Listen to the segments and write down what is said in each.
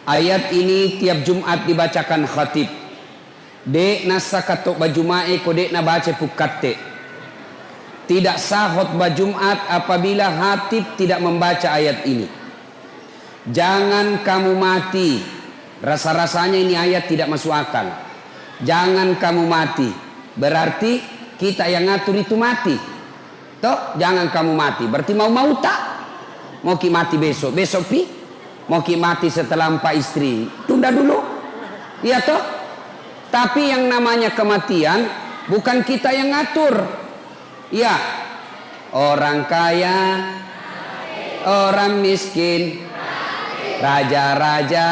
Ayat ini tiap Jumat dibacakan khatib. Dek nasa katok bajumae kodek na baca pukatte. Tidak sah khutbah Jumat apabila khatib tidak membaca ayat ini. Jangan kamu mati. Rasa-rasanya ini ayat tidak masuk akal. Jangan kamu mati. Berarti kita yang ngatur itu mati. Toh, jangan kamu mati. Berarti mau tak? Mau ki mati besok. Besok pi? Mau ki mati setelah 4 istri. Tunda dulu. Iya toh? Tapi yang namanya kematian bukan kita yang ngatur. Iya. Orang kaya, orang miskin, raja-raja,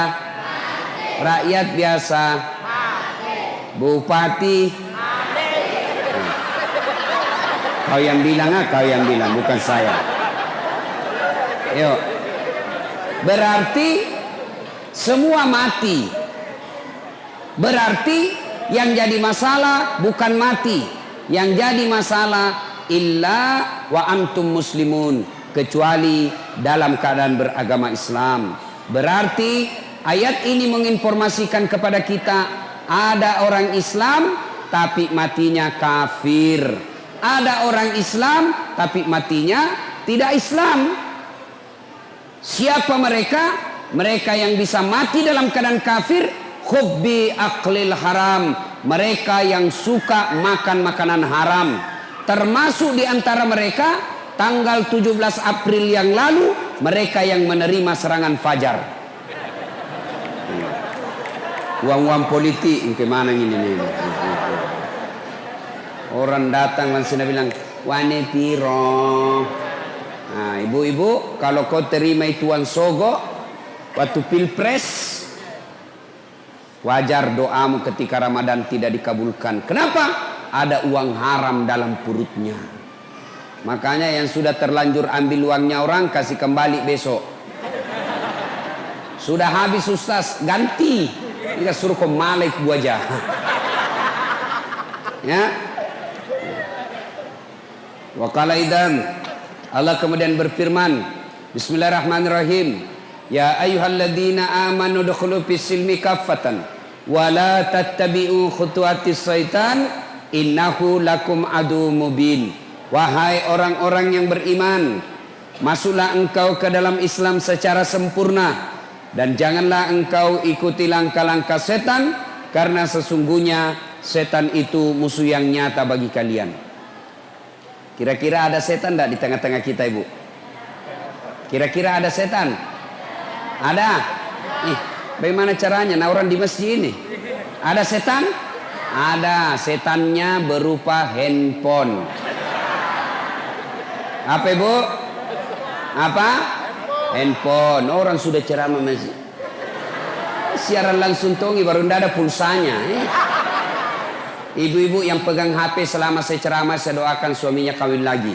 rakyat biasa, bupati. Kau yang bilang, kau yang bilang, bukan saya. Yuk. Berarti semua mati. Berarti yang jadi masalah bukan mati. Yang jadi masalah illa wa antum muslimun, kecuali dalam keadaan beragama Islam. Berarti ayat ini menginformasikan kepada kita ada orang Islam tapi matinya kafir. Ada orang Islam tapi matinya tidak Islam. Siapa mereka? Mereka yang bisa mati dalam keadaan kafir, hubbi aklil haram. Mereka yang suka makan makanan haram. Termasuk di antara mereka tanggal 17 April yang lalu mereka yang menerima serangan fajar. Uang-uang politik gimana ini? Orang datang langsung bilang, "Wane piro?" Nah, ibu-ibu, kalau kau terima itu uang sogo waktu pilpres, wajar doamu ketika Ramadan tidak dikabulkan. Kenapa? Ada uang haram dalam perutnya. Makanya yang sudah terlanjur ambil uangnya orang, kasih kembali besok. Sudah habis Ustaz, ganti. Kita suruh kau malik buaja. Ya. Wa qala idan, Allah kemudian berfirman, Bismillahirrahmanirrahim, ya ayyuhalladzina amanu dukhulu fis-silmi kaffatan wa la tattabi'u khutuwatis syaitan innahu lakum adu mubin. Wahai orang-orang yang beriman, masuklah engkau ke dalam Islam secara sempurna dan janganlah engkau ikuti langkah-langkah setan, karena sesungguhnya setan itu musuh yang nyata bagi kalian. Kira-kira ada setan tidak di tengah-tengah kita, Ibu? Kira-kira ada setan? Ada? Bagaimana caranya? Nah, orang di masjid ini ada setan? Ada. Setannya berupa handphone. Apa, Ibu? Apa? Handphone. Orang sudah ceramah masjid, siaran langsung tongi baru tidak ada pulsanya. Ibu-ibu yang pegang HP selama saya ceramah, saya doakan suaminya kawin lagi.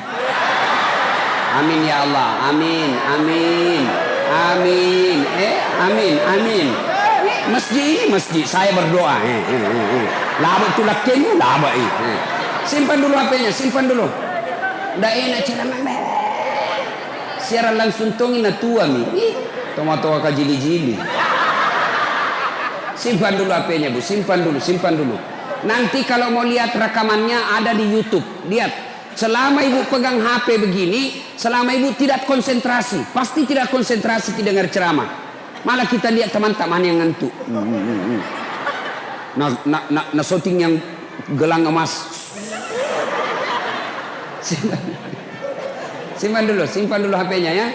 Amin ya Allah. Amin. Amin. Amin. Amin. Amin. Masjid saya berdoa. Laba tu lakin, laba. Simpan dulu HP-nya, simpan dulu. Ndak enak ceramah. Siaran langsung tongi na tua mi. Tomato kajili-jili. Simpan dulu HP-nya, Bu. Simpan dulu. Nanti kalau mau lihat rekamannya ada di YouTube. Lihat, selama ibu pegang HP begini, selama ibu tidak konsentrasi, pasti tidak konsentrasi kita dengar ceramah. Malah kita lihat teman-teman yang ngantuk. Nah, shooting yang gelang emas. Simpan dulu HP-nya ya.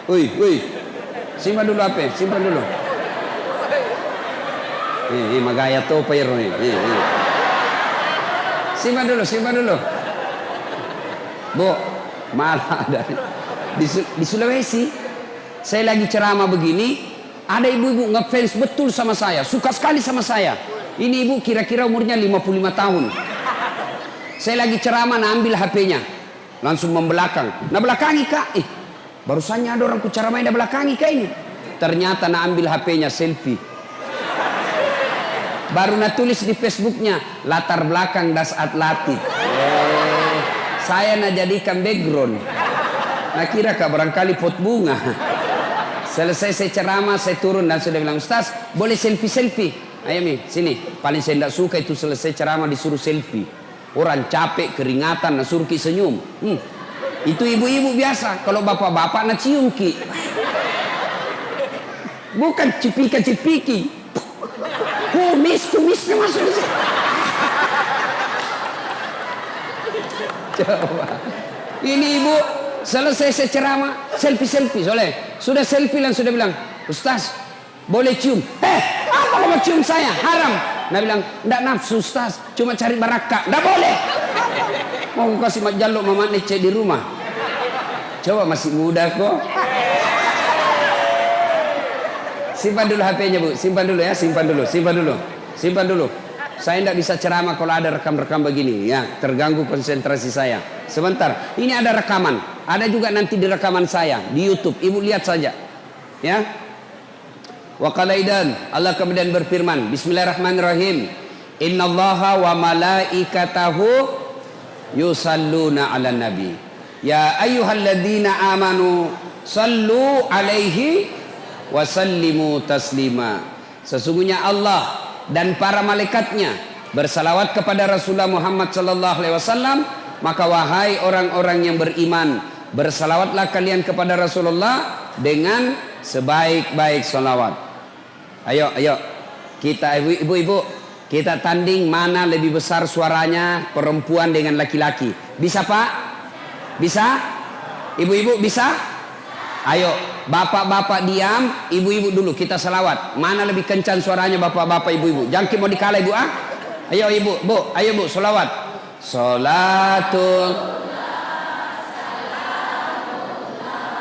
Woi. Simpan dulu HP, simpan dulu. Magaya to pair nih. Simpan dulu. Bu, malah ada di Sulawesi. Saya lagi ceramah begini, ada ibu-ibu ngefans betul sama saya, suka sekali sama saya. Ini ibu kira-kira umurnya 55 tahun. Saya lagi ceramah, ambil HP-nya, langsung membelakang. Nah belakangi kak, barusannya ada orang ku ceramah yang belakangi kak ini. Ternyata ambil HP-nya selfie. Baru tulis di Facebooknya, latar belakang das atletik. Saya jadikan background. Nah kira kak barangkali pot bunga. Selesai saya ceramah, saya turun dan sudah bilang, Ustaz, boleh selfie-selfie? Ayo Mi, sini. Paling saya tidak suka itu selesai ceramah disuruh selfie. Orang capek, keringatan, suruh ki senyum. Itu ibu-ibu biasa. Kalau bapak-bapak nak cium ki. Bukan cipika-cipiki. Kumis-kumisnya masuk di sini. Coba. Ini ibu selesai saya ceramah, selfie-selfie. Soalnya sudah selfie dan sudah bilang, Ustaz, boleh cium? Apa kamu cium saya? Haram. Nah bilang, enggak nafsu Ustaz, cuma cari barakah. Enggak boleh. Mau kasih jaluk mama nece di rumah. Coba masih muda kok. Simpan dulu HP-nya Bu, simpan dulu ya, simpan dulu. Saya tidak bisa ceramah kalau ada rekam-rekam begini, ya terganggu konsentrasi saya. Sebentar, ini ada rekaman, ada juga nanti di rekaman saya di YouTube. Ibu lihat saja, ya. Wa qalaidan, Allah kemudian berfirman, Bismillahirrahmanirrahim. Innallaha wa malaikatahu yusalluna 'alan nabi. Ya ayyuhalladzina amanu sallu 'alaihi wa sallimu taslima. Sesungguhnya Allah dan para malaikatnya bersalawat kepada Rasulullah Muhammad sallallahu alaihi wasallam, maka wahai orang-orang yang beriman, bersalawatlah kalian kepada Rasulullah dengan sebaik-baik salawat. Ayo kita ibu-ibu, kita tanding mana lebih besar suaranya perempuan dengan laki-laki. Bisa Pak? Bisa? Ibu-ibu bisa? Ayo, bapak-bapak diam, ibu-ibu dulu kita salawat. Mana lebih kencang suaranya bapak-bapak ibu-ibu? Jangan mau dikalah ibu ah. Ayo ibu, bu, ayo bu, salawat. Salatul.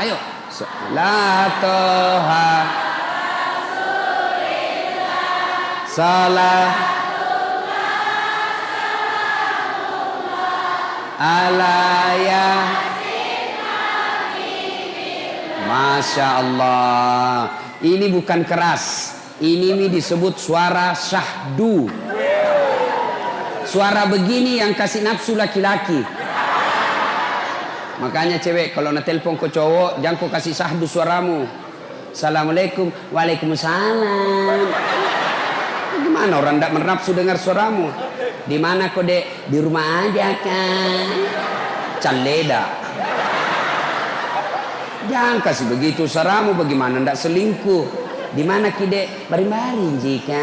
Ayo, salatuha. Salah. Alaya. Masya Allah. Ini bukan keras. Ini disebut suara syahdu. Suara begini yang kasih nafsu laki-laki. Makanya cewek kalau nak telepon ke cowok, jangan kau kasih syahdu suaramu. Assalamualaikum. Waalaikumsalam. Gimana orang tak bernafsu dengar suaramu? Di mana kau dek? Di rumah aja kan. Caleda. Jangan kasih begitu suaramu, bagaimana ndak selingkuh. Di mana kide? Bari-bari jika.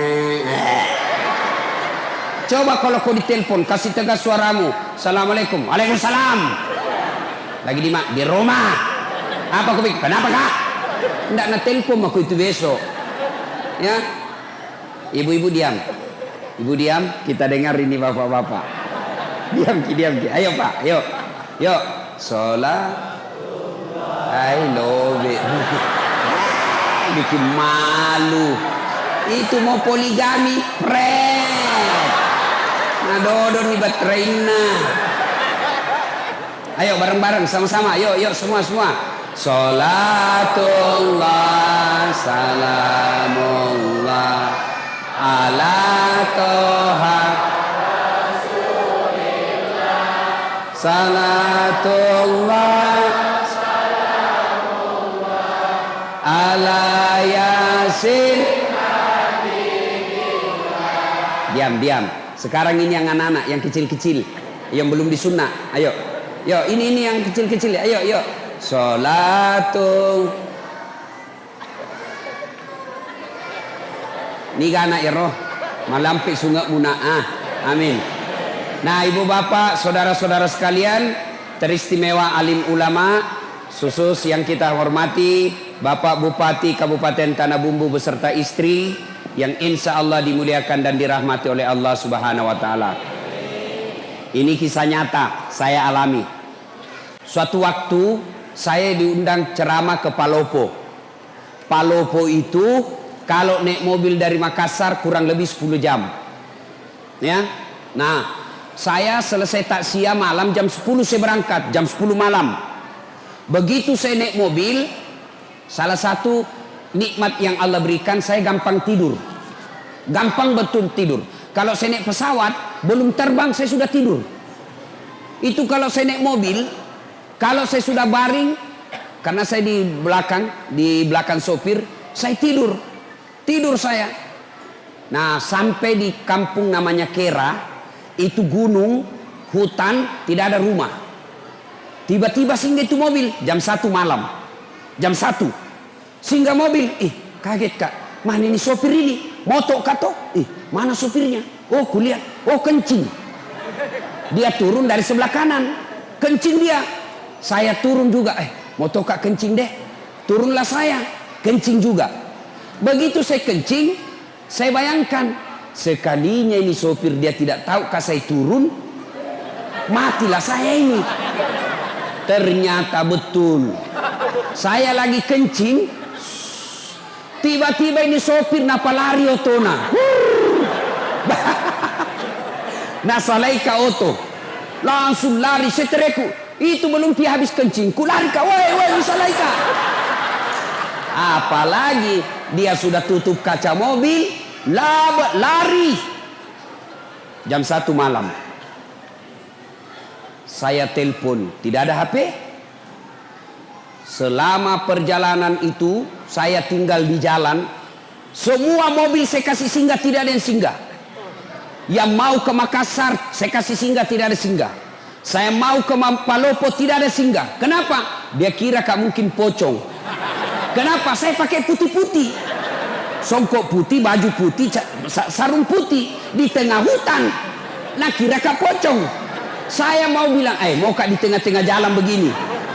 Coba kalau kau ditelepon kasih tegas suaramu. Assalamualaikum. Waalaikumsalam. Lagi di mana? Di rumah. Apa kau bikin? Kenapa kak? Ndak nak telepon aku itu besok. Ya. Ibu-ibu diam. Ibu diam, kita dengar ini bapak-bapak. Diam ki. Ayo Pak, yuk. Sholat. I love it. Bikin malu. Itu mau poligami, pret. Nadodor hibat reina. Ayo bareng-bareng sama-sama. Yuk semua. Salatullah salamullah ala toha salatullah ala yasin. Diam. Sekarang ini yang anak-anak, yang kecil-kecil, yang belum disunnah. Ayo, ini yang kecil-kecil. Ayo. Sholatu. Ni anak ya roh, malampi sungai muna'ah. Amin. Nah, ibu bapak, saudara-saudara sekalian, teristimewa alim ulama, khusus yang kita hormati, Bapak Bupati Kabupaten Tanah Bumbu beserta istri yang insya Allah dimuliakan dan dirahmati oleh Allah Subhanahu wa Ta'ala. Ini kisah nyata saya alami. Suatu waktu saya diundang ceramah ke Palopo. Palopo itu kalau naik mobil dari Makassar kurang lebih 10 jam. Ya. Nah, saya selesai takziah malam jam 10 saya berangkat, jam 10 malam. Begitu saya naik mobil, salah satu nikmat yang Allah berikan, saya gampang tidur. Gampang betul tidur. Kalau saya naik pesawat, belum terbang saya sudah tidur. Itu kalau saya naik mobil, kalau saya sudah baring, Karena saya di belakang sopir, saya tidur saya. Nah, sampai di kampung namanya Kera, itu gunung, hutan, tidak ada rumah. Tiba-tiba singgah itu mobil jam 1 malam. Jam 1 singgah mobil. Kaget kak, mana ini sopir ini? Moto kato? Mana sopirnya? Oh kulihat, oh kencing. Dia turun dari sebelah kanan, kencing dia. Saya turun juga, moto kak kencing deh. Turunlah saya, kencing juga. Begitu saya kencing, saya bayangkan sekalinya ini sopir dia tidak tahu kah saya turun, matilah saya ini. Ternyata betul, saya lagi kencing, tiba-tiba ini sopir napa lari otona. Nah salaika oto, langsung lari setereku. Itu belum dia habis kencing, ku lari kak, woi salaika. Apalagi dia sudah tutup kaca mobil, lari. Jam 1 malam. Saya telepon, tidak ada HP. Selama perjalanan itu saya tinggal di jalan. Semua mobil saya kasih singgah, tidak ada yang singgah. Yang mau ke Makassar saya kasih singgah, tidak ada singgah. Saya mau ke Palopo, tidak ada singgah. Kenapa? Dia kira kak mungkin pocong. Kenapa? Saya pakai putih-putih, songkok putih, baju putih, sarung putih di tengah hutan. Nah kira kak pocong. Saya mau bilang, mau kak di tengah-tengah jalan begini.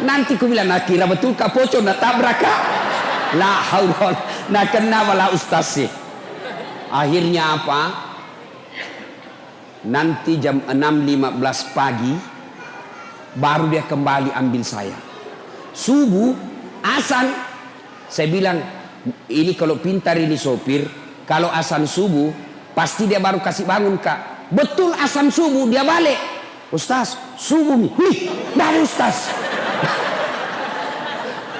Nanti ku bilang, nah kira betul kak pocong, nah tabrak kak. La haul, nah kenapa lah ustaz sih? Akhirnya apa? Nanti jam 6.15 pagi baru dia kembali ambil saya. Subuh, azan. Saya bilang, ini kalau pintar ini sopir, kalau azan subuh pasti dia baru kasih bangun kak. Betul azan subuh dia balik. Ustaz, subuh nih. Dari ustaz.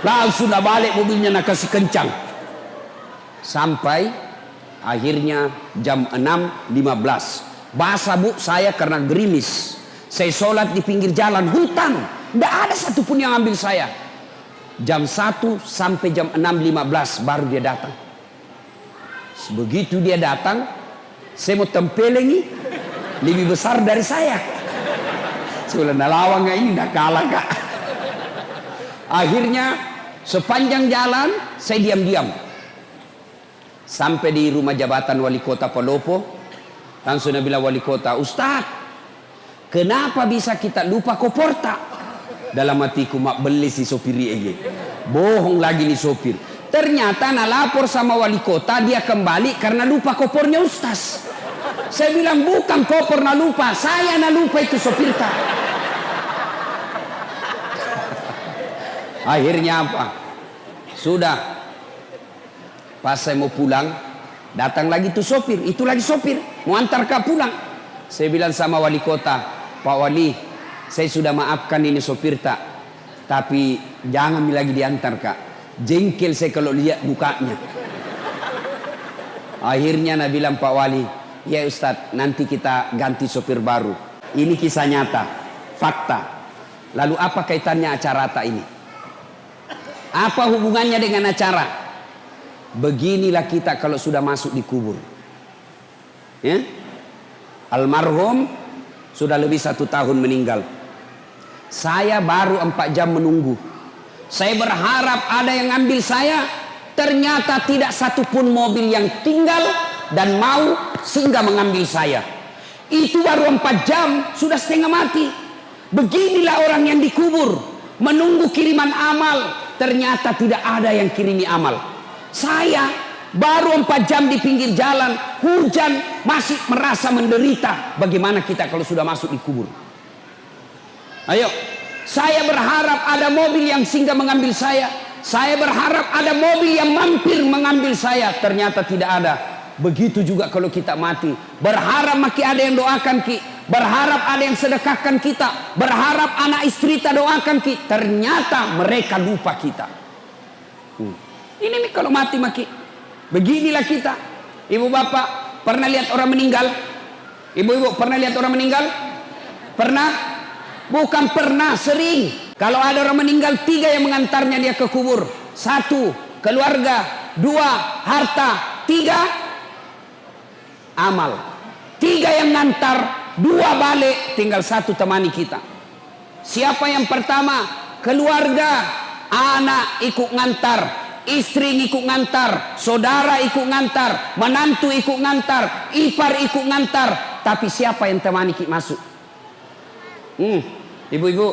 Langsung dah balik mobilnya nak kasih kencang. Sampai akhirnya jam 6.15. Basah bu saya karena gerimis. Saya sholat di pinggir jalan hutan, tidak ada satupun yang ambil saya. Jam 1 sampai jam 6.15 baru dia datang. Begitu dia datang, saya mau tempelengi, lebih besar dari saya. Saya bilang, lawang ini udah kalah kak. Akhirnya sepanjang jalan saya diam-diam. Sampai di rumah jabatan wali kota Palopo, langsung dia bilang wali kota, Ustaz, kenapa bisa kita lupa koporta? Dalam hatiku mak beli si sopir ini. Bohong lagi nih sopir. Ternyata nak lapor sama wali kota, dia kembali karena lupa kopornya Ustaz. Saya bilang bukan kopor nak lupa, saya nak lupa itu sopir kak. Akhirnya apa? Sudah. Pas saya mau pulang, datang lagi tuh sopir, itu lagi sopir mau antar kak pulang. Saya bilang sama wali kota, Pak Wali, saya sudah maafkan ini sopir tak, tapi jangan lagi diantar kak, jengkel saya kalau lihat mukanya. Akhirnya Nabi bilang Pak Wali, ya Ustadz nanti kita ganti sopir baru. Ini kisah nyata, fakta. Lalu apa kaitannya acara tak ini? Apa hubungannya dengan acara? Beginilah kita kalau sudah masuk di kubur. Ya? Almarhum sudah lebih 1 tahun meninggal. Saya baru 4 jam menunggu. Saya berharap ada yang ambil saya. Ternyata tidak satupun mobil yang tinggal dan mau singgah mengambil saya. Itu baru 4 jam sudah setengah mati. Beginilah orang yang dikubur, menunggu kiriman amal. Ternyata tidak ada yang kirimi amal. Saya baru 4 jam di pinggir jalan, hujan, masih merasa menderita. Bagaimana kita kalau sudah masuk di kubur? Ayo, saya berharap ada mobil yang singgah mengambil saya. Saya berharap ada mobil yang mampir mengambil saya. Ternyata tidak ada. Begitu juga kalau kita mati. Berharap makin ada yang doakan kita. Berharap ada yang sedekahkan kita. Berharap anak istri kita doakan kita. Ternyata mereka lupa kita. Ini nih kalau mati maki. Beginilah kita. Ibu bapak pernah lihat orang meninggal? Ibu-ibu pernah lihat orang meninggal? Pernah? Bukan pernah, sering. Kalau ada orang meninggal, 3 yang mengantarnya dia ke kubur. 1, keluarga. 2, harta. 3, amal. 3 yang ngantar, 2 balik, tinggal 1 temani kita. Siapa yang pertama? Keluarga, anak ikut ngantar, istri ikut ngantar, saudara ikut ngantar, menantu ikut ngantar, ipar ikut ngantar. Tapi siapa yang temani kita masuk? Ibu-ibu,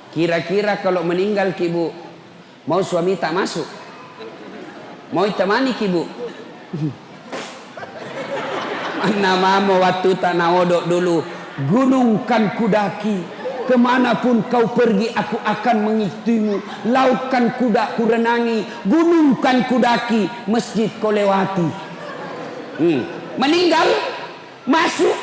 kira-kira kalau meninggal ki bu, mau suami tak masuk? Mau temani ki bu? Mana mama waktu tak naodok dulu, gunung kan kudaki, kemanapun kau pergi aku akan mengikutimu, laut kan kuda ku renangi, gunung kan kudaki, masjid kau lewati. Meninggal, masuk,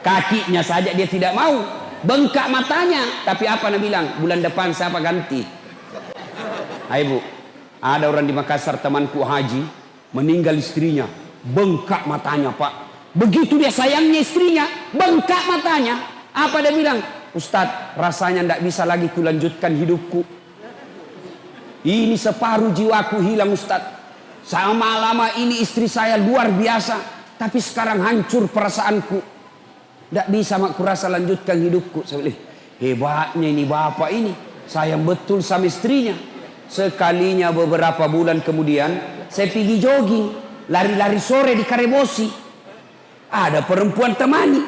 kakinya saja dia tidak mau, bengkak matanya. Tapi apa Nabi bilang? Bulan depan siapa ganti? Hai bu, ada orang di Makassar temanku haji, meninggal istrinya, bengkak matanya pak. Begitu dia sayangnya istrinya, bengkak matanya. Apa dia bilang? Ustadz, rasanya tidak bisa lagi kulanjutkan hidupku. Ini separuh jiwaku hilang Ustadz. Sama lama ini istri saya luar biasa, tapi sekarang hancur perasaanku. Tidak bisa mak kurasa lanjutkan hidupku. Saya bilang, hebatnya ini bapak ini, sayang betul sama istrinya. Sekalinya beberapa bulan kemudian, saya pergi jogging, lari-lari sore di Karebosi. Ada perempuan temani,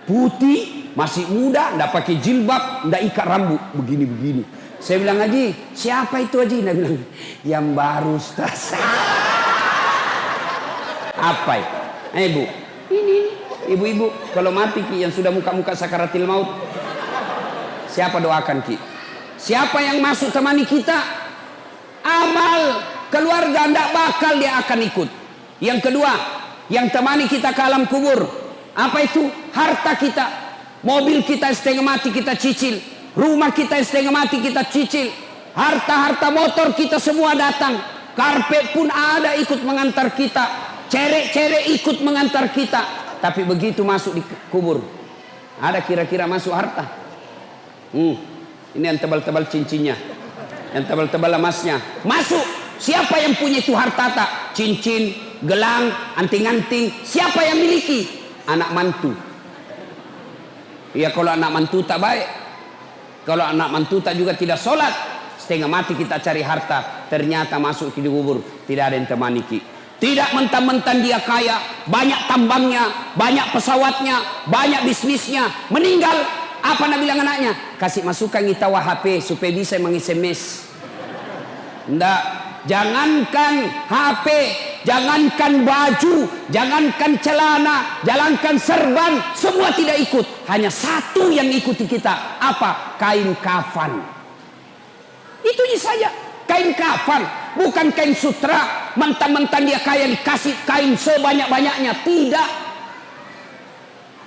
putih, masih muda, tidak pakai jilbab, tidak ikat rambut, begini-begini. Saya bilang, Haji, siapa itu Haji? Dia bilang, yang baru Ustaz. Apa ya? Bu, ini ibu-ibu, kalau mati ki yang sudah muka-muka sakaratil maut, siapa doakan ki? Siapa yang masuk temani kita? Amal, keluarga tidak bakal dia akan ikut. Yang kedua, yang temani kita ke alam kubur, apa itu? Harta kita, mobil kita setengah mati kita cicil, rumah kita setengah mati kita cicil, harta-harta motor kita semua datang, karpet pun ada ikut mengantar kita, cerek-cerek ikut mengantar kita. Tapi begitu masuk di kubur, ada kira-kira masuk harta? Ini yang tebal-tebal cincinnya, yang tebal-tebal emasnya masuk. Siapa yang punya itu harta tak? Cincin, gelang, anting-anting, siapa yang miliki? Anak mantu. Ya kalau anak mantu tak baik, kalau anak mantu tak juga tidak sholat, setengah mati kita cari harta, ternyata masuk di kubur tidak ada yang temani ki. Tidak mentang-mentang dia kaya, banyak tambangnya, banyak pesawatnya, banyak bisnisnya, meninggal, apa Nabi bilang anaknya? Kasih masukan itawa HP supaya bisa meng-SMS. Enggak, jangankan HP, jangankan baju, jangankan celana, jangankan serban, semua tidak ikut. Hanya satu yang ikuti kita, apa? Kain kafan. Itu saja, kain kafan, bukan kain sutra. Mentang-mentang dia kaya dikasih kain sebanyak-banyaknya, tidak.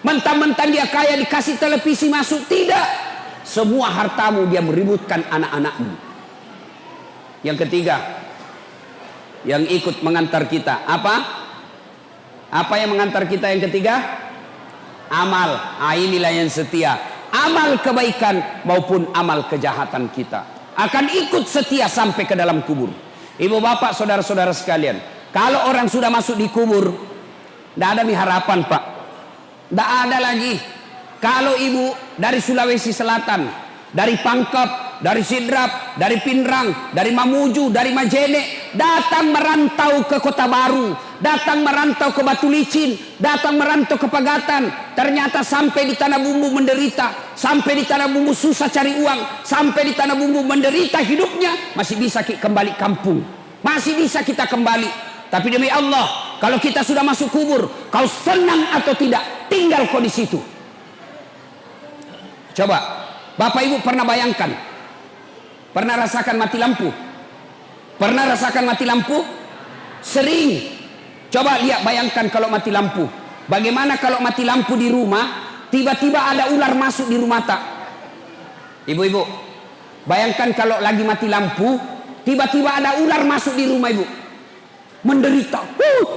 Mentang-mentang dia kaya dikasih televisi masuk, tidak. Semua hartamu dia meributkan anak-anakmu. Yang ketiga, yang ikut mengantar kita, apa? Apa yang mengantar kita yang ketiga? Amal. Inilah yang setia. Amal kebaikan maupun amal kejahatan kita akan ikut setia sampai ke dalam kubur. Ibu bapak saudara-saudara sekalian, kalau orang sudah masuk di kubur, tidak ada harapan pak, tidak ada lagi. Kalau ibu dari Sulawesi Selatan, dari Pangkep, dari Sidrap, dari Pinrang, dari Mamuju, dari Majene, datang merantau ke Kota Baru, datang merantau ke Batu Licin, datang merantau ke Pagatan, ternyata sampai di Tanah Bumbu menderita, sampai di Tanah Bumbu susah cari uang, sampai di Tanah Bumbu menderita hidupnya, masih bisa kembali kampung, masih bisa kita kembali. Tapi demi Allah, kalau kita sudah masuk kubur, kau senang atau tidak, tinggal kau di situ. Coba, Bapak Ibu pernah bayangkan, pernah rasakan mati lampu? Pernah rasakan mati lampu? Sering. Coba lihat, bayangkan kalau mati lampu. Bagaimana kalau mati lampu di rumah, tiba-tiba ada ular masuk di rumah tak? Ibu-ibu, bayangkan kalau lagi mati lampu, tiba-tiba ada ular masuk di rumah ibu. Menderita.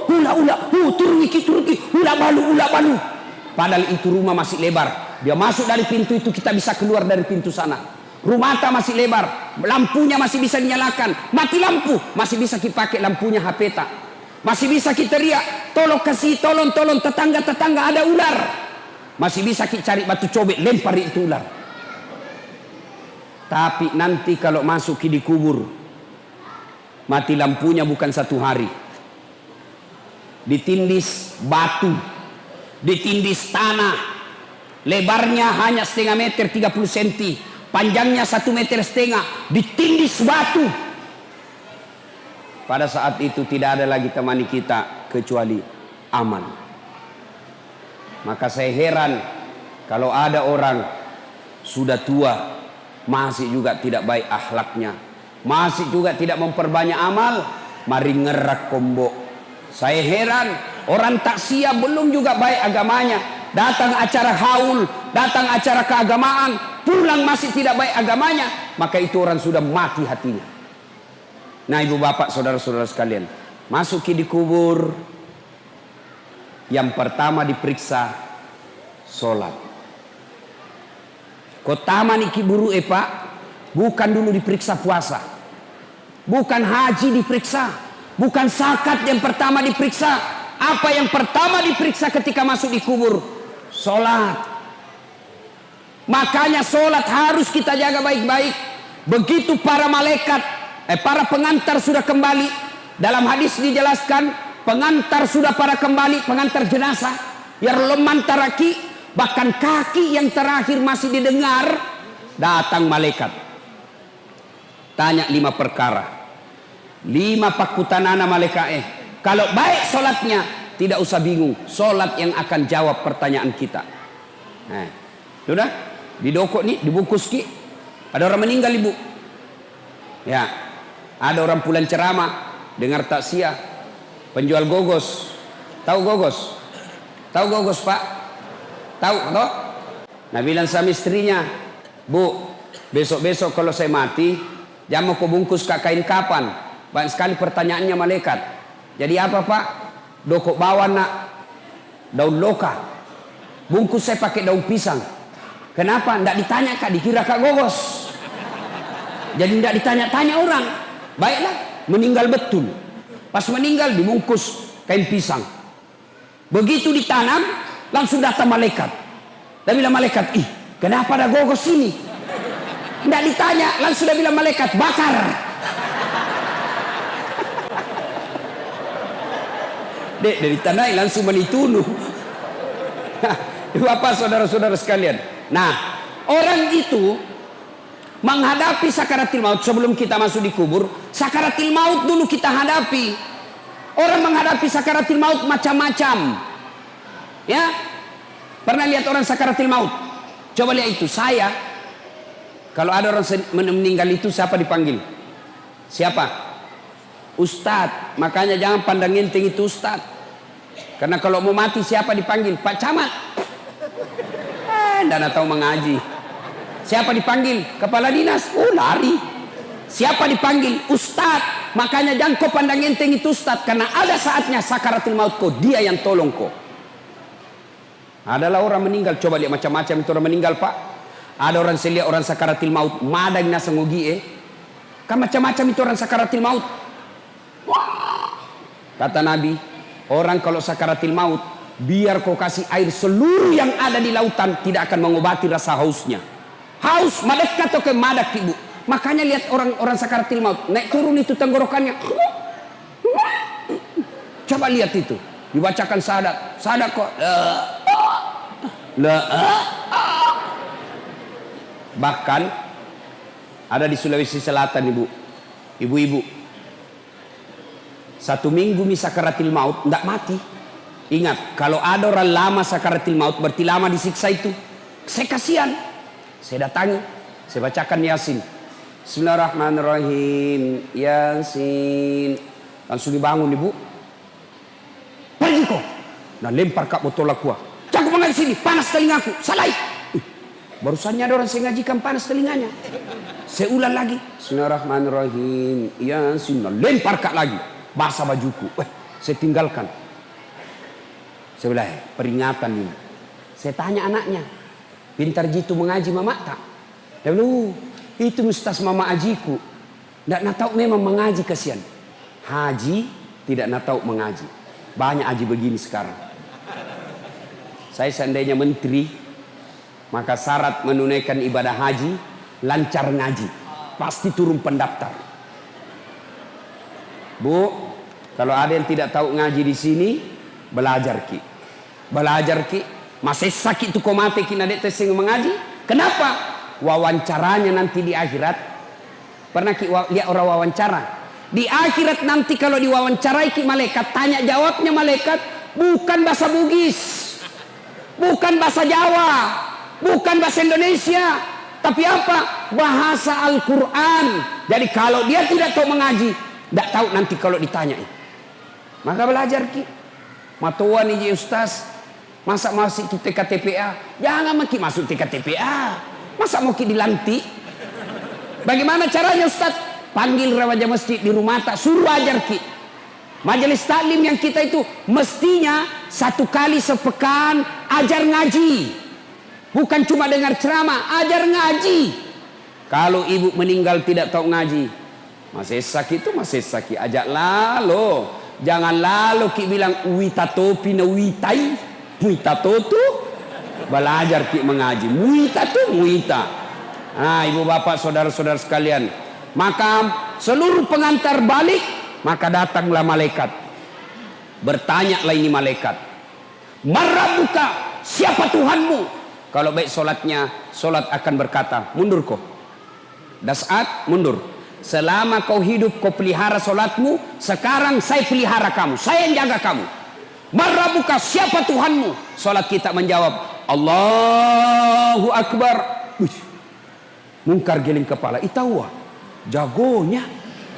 Ular, turun iki, ular balu. Padahal itu rumah masih lebar. Dia masuk dari pintu itu, kita bisa keluar dari pintu sana. Rumah masih lebar, lampunya masih bisa dinyalakan. Mati lampu, masih bisa dipakai lampunya HP tak. Masih bisa kita teriak, tolong kasih, tolong tetangga ada ular. Masih bisa kita cari batu cobek, lempar itu ular. Tapi nanti kalau masuk di kubur, mati lampunya bukan 1 hari. Ditindis batu, ditindis tanah, lebarnya hanya setengah meter 30 cm, panjangnya 1,5 meter, ditindis batu. Pada saat itu tidak ada lagi temani kita kecuali amal. Maka saya heran kalau ada orang sudah tua masih juga tidak baik akhlaknya, masih juga tidak memperbanyak amal, mari ngerak kombo. Saya heran orang taksia belum juga baik agamanya, datang acara haul, datang acara keagamaan, pulang masih tidak baik agamanya, maka itu orang sudah mati hatinya. Nah ibu bapak saudara-saudara sekalian, masuki di kubur, yang pertama diperiksa sholat. Kotama niki buru pak, bukan dulu diperiksa puasa, bukan haji diperiksa, bukan zakat yang pertama diperiksa. Apa yang pertama diperiksa ketika masuk di kubur? Sholat. Makanya sholat harus kita jaga baik-baik. Begitu para malaikat, para pengantar sudah kembali, dalam hadis dijelaskan, pengantar sudah pada kembali, pengantar jenazah, yang leman taraki, bahkan kaki yang terakhir masih didengar, datang malaikat. Tanya 5 perkara. 5 pakutanana malaikat. Kalau baik sholatnya, tidak usah bingung, sholat yang akan jawab pertanyaan kita. Sudah didokok nih, dibungkus ki. Ada orang meninggal ibu. Ya, ada orang pulang ceramah, dengar taksiah, penjual gogos. Tahu gogos? Tahu gogos pak? Tahu toh? Nah bilang sama istrinya, bu, besok-besok kalau saya mati, jangan mau kau bungkus kain kapan. Banyak sekali pertanyaannya malaikat. Jadi apa pak? Dokok bawa nak daun loka, bungkus saya pakai daun pisang. Kenapa? Nggak ditanya kak, dikira kak gogos. Jadi nggak ditanya-tanya orang. Baiklah, meninggal betul. Pas meninggal dibungkus kain pisang. Begitu ditanam, langsung datang malaikat. Dan bilang malaikat, ih kenapa ada gogos ini? Nggak ditanya, langsung dia bilang malaikat, bakar. Dek, dari tanah langsung menitunuh. Bapak saudara-saudara sekalian. Nah, orang itu menghadapi sakaratil maut sebelum kita masuk di kubur. Sakaratil maut dulu kita hadapi. Orang menghadapi sakaratil maut macam-macam. Ya, pernah lihat orang sakaratil maut? Coba lihat itu. Saya, kalau ada orang meninggal itu siapa dipanggil? Siapa? Ustadz. Makanya jangan pandang enteng itu ustadz. Karena kalau mau mati siapa dipanggil? Pak Camat. Tidak tahu mengaji. Siapa dipanggil? Kepala dinas. Oh lari. Siapa dipanggil? Ustadz. Makanya jangan kau pandang enteng itu ustadz. Karena ada saatnya sakaratul maut kau, dia yang tolong kau. Adalah orang meninggal. Coba lihat macam-macam itu orang meninggal pak. Ada orang saya lihat orang sakaratul maut. Madang nasa ngogi Kan macam-macam itu orang sakaratul maut. Kata Nabi, orang kalau sakaratil maut, biar kau kasih air seluruh yang ada di lautan, tidak akan mengobati rasa hausnya. Haus, madak atau ke madak ibu. Makanya lihat orang sakaratil maut, naik turun itu tenggorokannya. Coba lihat itu, dibacakan syahadat, syahadat kok. Bahkan ada di Sulawesi Selatan ibu-ibu. 1 minggu sakaratil maut tidak mati. Ingat, kalau ada orang lama sakaratil maut berarti lama disiksa itu. Saya kasihan. Saya datangi, saya bacakan Yasin. Bismillahirrahmanirrahim. Yasin. Langsung dibangun ibu. Pergi kau. Nah lempar kak botol aqua. Jangan mengaji sini, panas telingaku. Salai. Barusannya ada orang saya ngajikan panas telinganya. Saya ulang lagi. Bismillahirrahmanirrahim. Yasin. Nah, lempar kak lagi. Basah bajuku, saya tinggalkan. Saya bilang, peringatan ini. Saya tanya anaknya, pintar jitu mengaji mama tak? Dia bilang, Itu Ustaz mama ajiku. Tidak nak tahu memang mengaji kasihan. Haji tidak nak tahu mengaji. Banyak haji begini sekarang. Saya seandainya menteri, maka syarat menunaikan ibadah haji lancar ngaji. Pasti turun pendaftar. Bu, kalau ada yang tidak tahu ngaji di sini, belajar ki. Belajar ki. Masih sakit tu komate ki nadek tesing mengaji. Kenapa? Wawancaranya nanti di akhirat. Pernah ki lihat orang wawancara? Di akhirat nanti kalau diwawancarai ki malaikat, tanya jawabnya malaikat bukan bahasa Bugis, bukan bahasa Jawa, bukan bahasa Indonesia, tapi apa? Bahasa Al-Quran. Jadi kalau dia tidak tahu mengaji, tidak tahu nanti kalau ditanya. Maka belajar ki. Matuan ini Ustaz, masa masuk ke TKTPA? Jangan maki masuk TKTPA. Masa mau ki dilantik? Bagaimana caranya Ustaz? Panggil raja masjid di rumah tak, suruh ajar ki. Majelis taklim yang kita itu mestinya 1 kali sepekan ajar ngaji. Bukan cuma dengar ceramah, ajar ngaji. Kalau ibu meninggal tidak tahu ngaji, masih sakit itu masih sakit. Ajak lalu. Jangan lalu ki bilang witato pina witai. Witato tu belajar ki mengaji. Wita tu wita. Nah, ibu bapak saudara-saudara sekalian, maka seluruh pengantar balik, maka datanglah malaikat. Bertanyalah ini malaikat, Marabuka, siapa Tuhanmu? Kalau baik solatnya, solat akan berkata, mundur kau. Dasat, mundur. Selama kau hidup kau pelihara solatmu, sekarang saya pelihara kamu, saya yang jaga kamu. Marabuka, siapa Tuhanmu? Solat kita menjawab, Allahu Akbar. Mungkar geling kepala, itawa jagonya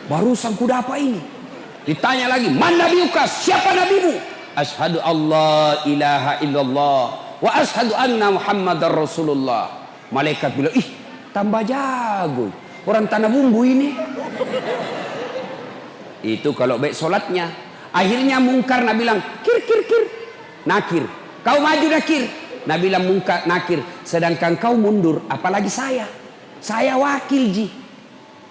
barusan kuda apa ini. Ditanya lagi, man nabiuka, siapa nabimu? Ashhadu Allah ilaha illallah wa ashhadu anna Muhammadar Rasulullah. Malaikat bilang, ih tambah jago, orang tanah bumbu ini. Itu kalau baik solatnya. Akhirnya mungkar Nabi bilang, kir kir kir, nakir, kau maju nakir. Nabi bilang mungkar nakir, sedangkan kau mundur, apalagi saya wakil ji.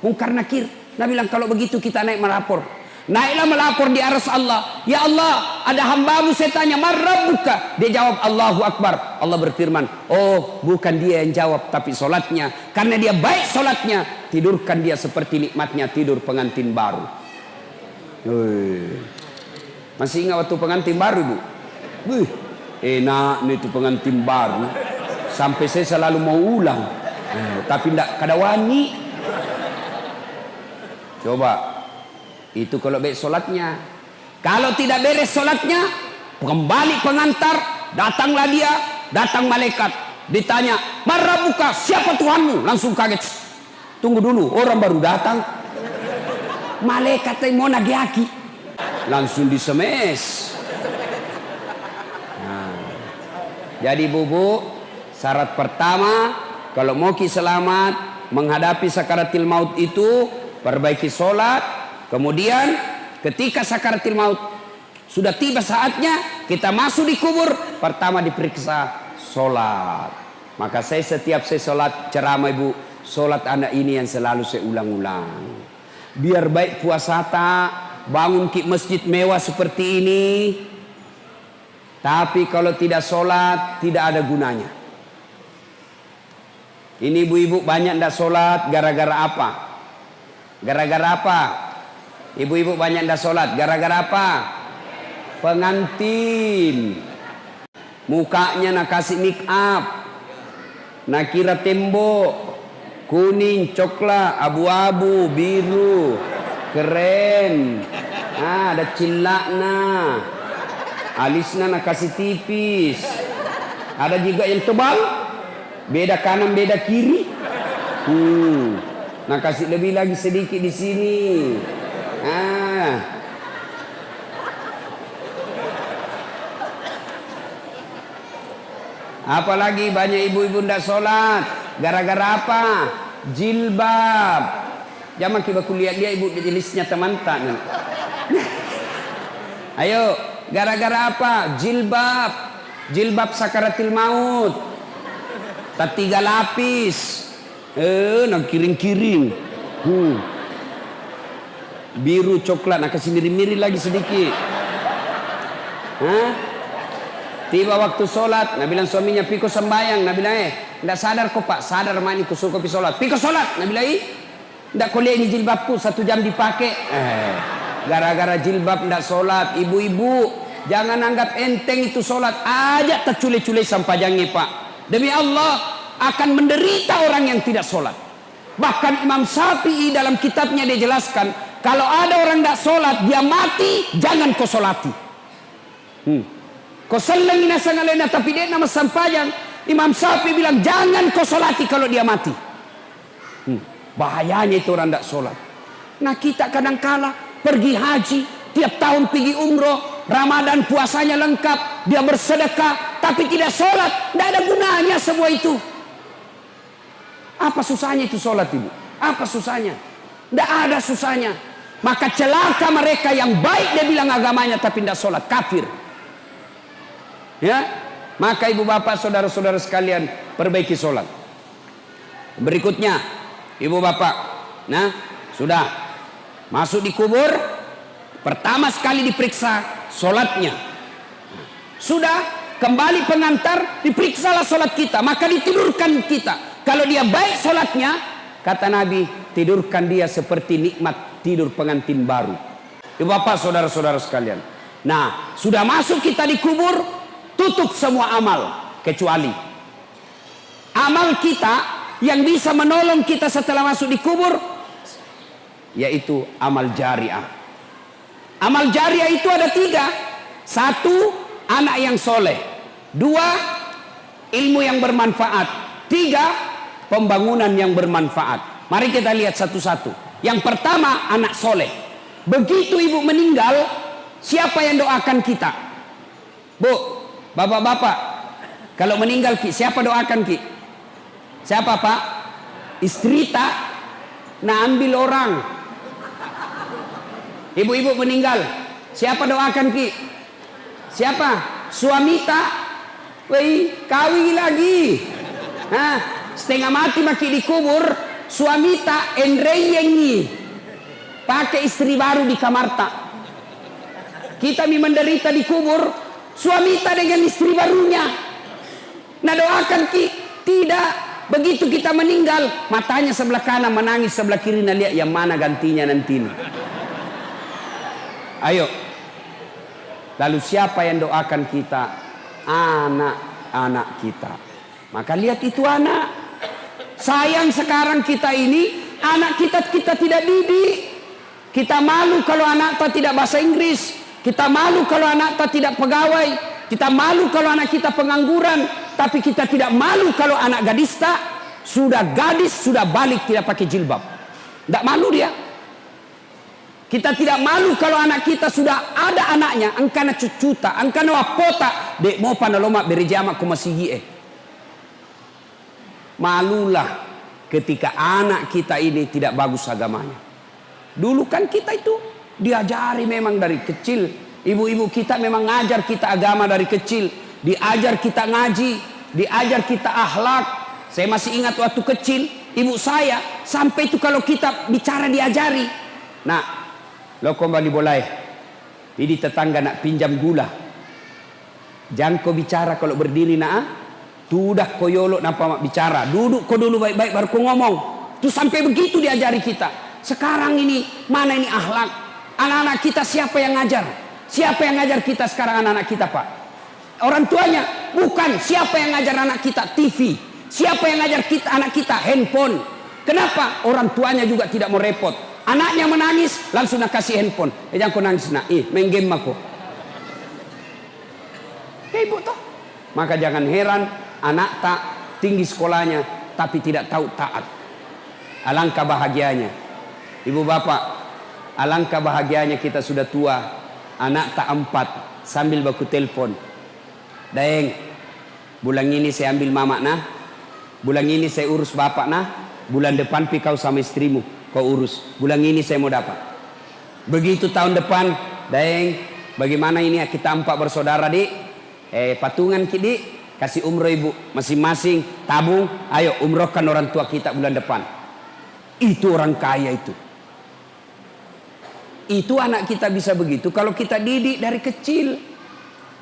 Mungkar nakir. Nabi bilang kalau begitu kita naik melapor. Naiklah melapor di aras Allah. Ya Allah, ada hambamu saya tanya, Marrabbuka. Dia jawab Allahu Akbar. Allah berfirman, oh bukan dia yang jawab, tapi solatnya. Karena dia baik solatnya, tidurkan dia seperti nikmatnya tidur pengantin baru. Masih ingat waktu pengantin baru, Bu? Enak nih itu pengantin baru. Sampai saya selalu mau ulang. Tapi tidak kada wani. Coba. Itu kalau baik solatnya. Kalau tidak beres solatnya, kembali pengantar, datanglah dia, datang malaikat. Ditanya, Marabuka, siapa Tuhanmu? Langsung kaget. Tunggu dulu, orang baru datang. Malaikat yang mau nagiaki. Langsung disemes. Nah. Jadi bubu, syarat pertama, kalau mau ki selamat menghadapi sakaratil maut itu, perbaiki solat. Kemudian ketika sakaratil maut sudah tiba saatnya kita masuk di kubur, pertama diperiksa solat. Maka saya setiap saya solat ceramah ibu, solat anak ini yang selalu saya ulang-ulang. Biar baik puasa tak, bangun ki masjid mewah seperti ini, tapi kalau tidak solat tidak ada gunanya. Ini ibu-ibu banyak tidak solat gara-gara apa? Gara-gara apa? Ibu-ibu banyak tidak solat gara-gara apa? Pengantin. Mukanya nak kasih make up, nak kira tembok kuning, coklat, abu-abu, biru, keren. Ada cilakna, alisnya nak kasih tipis. Ada juga yang tebal, beda kanan beda kiri. Nak kasih lebih lagi sedikit di sini. Apalagi banyak ibu-ibu tidak sholat gara-gara apa? Jilbab. Jangan kita kuliah dia ibu di listnya teman-teman. Ayo, gara-gara apa? Jilbab. Jilbab sakaratil maut. 3 lapis. Nak kiring-kiring. Biru coklat, nak kasih mirip-mirip lagi sedikit. Tiba waktu sholat, nak bilang suaminya, piko sembayang. Nak bilang, nggak sadar kok pak, sadar mani kusul kopi sholat. Piko sholat, nak bilang, nggak kuliah ini jilbabku 1 jam dipakai. Gara-gara jilbab nggak sholat. Ibu-ibu, jangan anggap enteng itu sholat. Aja tercule-cule sampajangnya pak. Demi Allah, akan menderita orang yang tidak sholat. Bahkan Imam Syafi'i dalam kitabnya dia jelaskan, kalau ada orang tidak sholat, dia mati, jangan kau sholati. Kau seleng inasangalena, tapi dia nama sampajang. Imam Syafi'i bilang, jangan kau sholati kalau dia mati. Bahayanya itu orang tidak sholat. Nah kita kadang-kala pergi haji, tiap tahun pergi umroh, Ramadan puasanya lengkap, dia bersedekah, tapi tidak sholat. Tidak ada gunanya semua itu. Apa susahnya itu sholat ibu? Apa susahnya? Tidak ada susahnya. Maka celaka mereka yang baik dia bilang agamanya tapi tidak sholat, kafir. Ya, maka ibu bapak saudara-saudara sekalian perbaiki sholat. Berikutnya, ibu bapak, nah sudah masuk di kubur, pertama sekali diperiksa sholatnya. Sudah kembali pengantar, diperiksalah sholat kita, maka ditidurkan kita. Kalau dia baik sholatnya, kata Nabi, tidurkan dia seperti nikmat tidur pengantin baru. Ibu bapak saudara-saudara sekalian. Nah, sudah masuk kita di kubur, tutup semua amal. Kecuali amal kita yang bisa menolong kita setelah masuk di kubur, yaitu amal jariah. Amal jariah itu ada 3. 1, anak yang soleh. 2, ilmu yang bermanfaat. 3, pembangunan yang bermanfaat. Mari kita lihat satu-satu. Yang pertama, anak soleh. Begitu ibu meninggal, siapa yang doakan kita? Bu, bapak-bapak, kalau meninggal ki, siapa doakan ki? Siapa pak? Istri tak? Nah ambil orang. Ibu-ibu meninggal, siapa doakan ki? Siapa? Suami tak? Wei, kawin lagi. Setengah mati maki dikubur, suami tak enreyengi, pakai istri baru di kamar tak. Kita menderita dikubur, suami tak dengan istri barunya. Nah doakan ki, tidak. Begitu kita meninggal, matanya sebelah kanan menangis, sebelah kiri nah lihat yang mana gantinya nanti. Ayo. Lalu siapa yang doakan kita? Anak-anak kita. Maka lihat itu anak. Sayang sekarang kita ini anak kita tidak didik. Kita malu kalau anak kita tidak bahasa Inggris. Kita malu kalau anak kita tidak pegawai. Kita malu kalau anak kita pengangguran. Tapi kita tidak malu kalau anak gadis tak sudah gadis sudah balik tidak pakai jilbab. Tidak malu dia. Kita tidak malu kalau anak kita sudah ada anaknya, angkana cucuta, angkana wapota, dek mau panaloma berjama kumasihi. Malulah ketika anak kita ini tidak bagus agamanya. Dulu kan kita itu diajari memang dari kecil. Ibu-ibu kita memang ngajar kita agama dari kecil. Diajar kita ngaji, diajar kita akhlak. Saya masih ingat waktu kecil, ibu saya sampai itu kalau kita bicara diajari. Nah, lo kembali boleh. Ini tetangga nak pinjam gula. Jangan kau bicara kalau berdiri nak. Tudah koyolo nampak bicara. Duduk kau dulu baik-baik baru kau ngomong. Tuh sampai begitu diajari kita. Sekarang ini mana ini akhlak? Anak-anak kita siapa yang ngajar? Siapa yang ngajar kita sekarang anak-anak kita pak? Orang tuanya? Bukan. Siapa yang ngajar anak kita? TV. Siapa yang ngajar kita anak kita? Handphone. Kenapa? Orang tuanya juga tidak mau repot. Anaknya menangis langsung nak kasih handphone. Jangan kau nangis nak. Main game aku. Ibu toh. Maka jangan heran anak tak tinggi sekolahnya tapi tidak tahu taat. Alangkah bahagianya ibu bapak, alangkah bahagianya kita sudah tua, anak tak 4 sambil baku telepon. Daeng, bulan ini saya ambil mama nah, bulan ini saya urus bapak nah, bulan depan pi kau sama istrimu kau urus, bulan ini saya mau dapat. Begitu tahun depan, Daeng, bagaimana ini kita 4 bersaudara dik? Patungan ki dik. Kasih umroh ibu, masing-masing tabung, ayo umrohkan orang tua kita bulan depan. Itu orang kaya itu. Itu anak kita bisa begitu kalau kita didik dari kecil.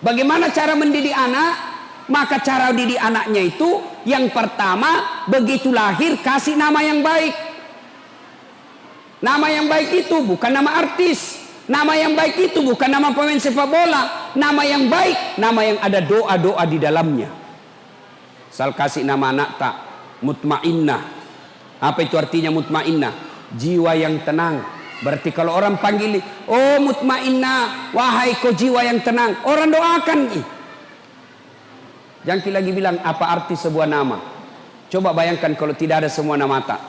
Bagaimana cara mendidik anak? Maka cara didik anaknya itu yang pertama, begitu lahir kasih nama yang baik. Nama yang baik itu bukan nama artis. Nama yang baik itu bukan nama pemain sepak bola. Nama yang baik, nama yang ada doa-doa di dalamnya. Sal kasih nama anak tak mutmainnah. Apa itu artinya mutmainnah? Jiwa yang tenang. Berarti kalau orang panggil, oh mutmainnah, wahai kau jiwa yang tenang, orang doakan. Jangan lagi bilang apa arti sebuah nama. Coba bayangkan kalau tidak ada semua nama tak.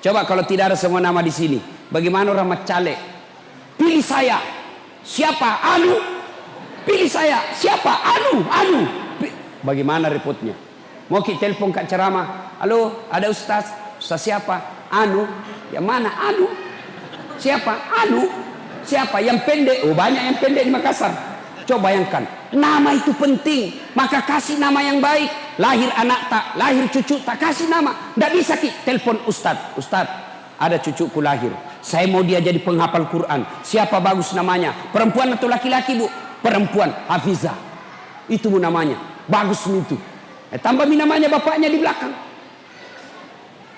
Coba kalau tidak ada semua nama di sini, bagaimana orang macale? Pilih saya. Siapa? Anu. Pilih saya. Siapa? Anu. Bagaimana repotnya? Mau kita telepon Kak ceramah. Halo, ada Ustaz. Ustaz siapa? Anu. Yang mana? Anu. Siapa? Anu. Siapa? Yang pendek. Oh, banyak yang pendek di Makassar. Coba bayangkan. Nama itu penting. Maka kasih nama yang baik. Lahir anak tak, lahir cucu tak, kasih nama. Tidak bisa ki telepon Ustaz. Ustaz, ada cucuku lahir. Saya mau dia jadi penghafal Quran. Siapa bagus namanya? Perempuan atau laki-laki bu? Perempuan, Hafizah. Itu bu namanya. Bagus itu. Tambah namanya bapaknya di belakang.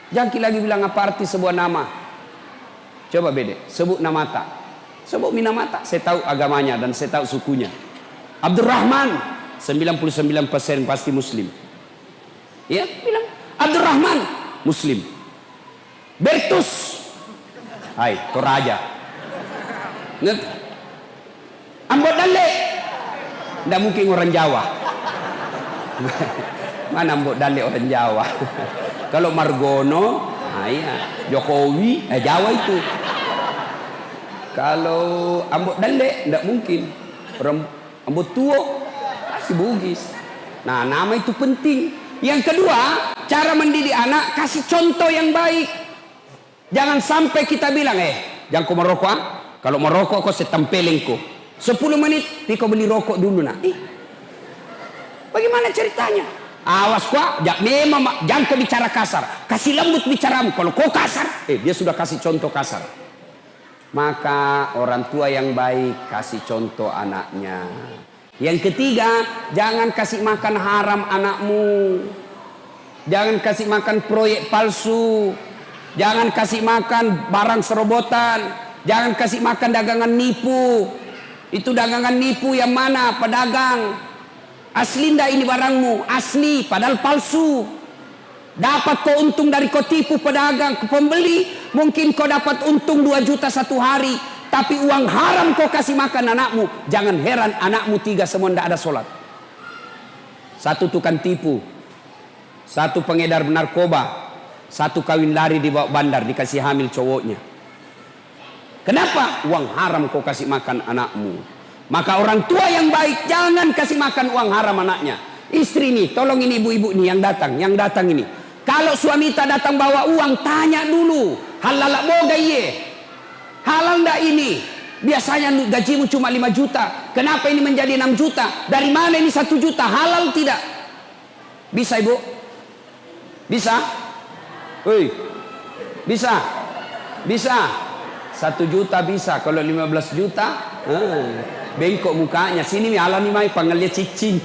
Jangan lagi bilang apa arti sebuah nama. Coba beda. Sebut nama tak. Sebut nama tak. Saya tahu agamanya dan saya tahu sukunya. Abdurrahman. 99% pasti Muslim. Ya, bilang. Abdurrahman. Muslim. Bertus. Hai, Toraja. Ambot Dale. Tidak mungkin orang Jawa. Mana Ambot Dale orang Jawa? Kalau Margono, iya. Jokowi, Jawa itu. Kalau Ambot Dale, tidak mungkin. Ambot Tuo, pasti Bugis. Nah, nama itu penting. Yang kedua, cara mendidik anak, kasih contoh yang baik. Jangan sampai kita bilang, jangan kau merokok. Kalau merokok kau setempelin kau. 10 menit, kau beli rokok dulu nak. Bagaimana ceritanya? Awas kau, memang jangan kau bicara kasar. Kasih lembut bicaramu. Kalau kau kasar, dia sudah kasih contoh kasar. Maka orang tua yang baik kasih contoh anaknya. Yang ketiga, jangan kasih makan haram anakmu. Jangan kasih makan proyek palsu. Jangan kasih makan barang serobotan. Jangan kasih makan dagangan nipu. Itu dagangan nipu yang mana? Pedagang. Asli ndak ini barangmu? Asli, padahal palsu. Dapat kau untung dari kau tipu pedagang ke pembeli. Mungkin kau dapat untung 2 juta satu hari. Tapi uang haram kau kasih makan anakmu. Jangan heran anakmu 3 semua ndak ada sholat. 1 tukang tipu. 1 pengedar narkoba. 1 kawin lari dibawa bandar dikasih hamil cowoknya. Kenapa? Uang haram kau kasih makan anakmu. Maka orang tua yang baik jangan kasih makan uang haram anaknya. Istri nih, tolong ini ibu-ibu nih yang datang ini. Kalau suami tak datang bawa uang, tanya dulu. Halal boga iye. Halal ndak ini? Biasanya gajimu cuma 5 juta. Kenapa ini menjadi 6 juta? Dari mana ini 1 juta? Halal tidak? Bisa ibu? Bisa? Woi, bisa? Bisa? 1 juta bisa. Kalau 15 juta, bengkok mukanya. Sini halal nih mai panggilnya cicing.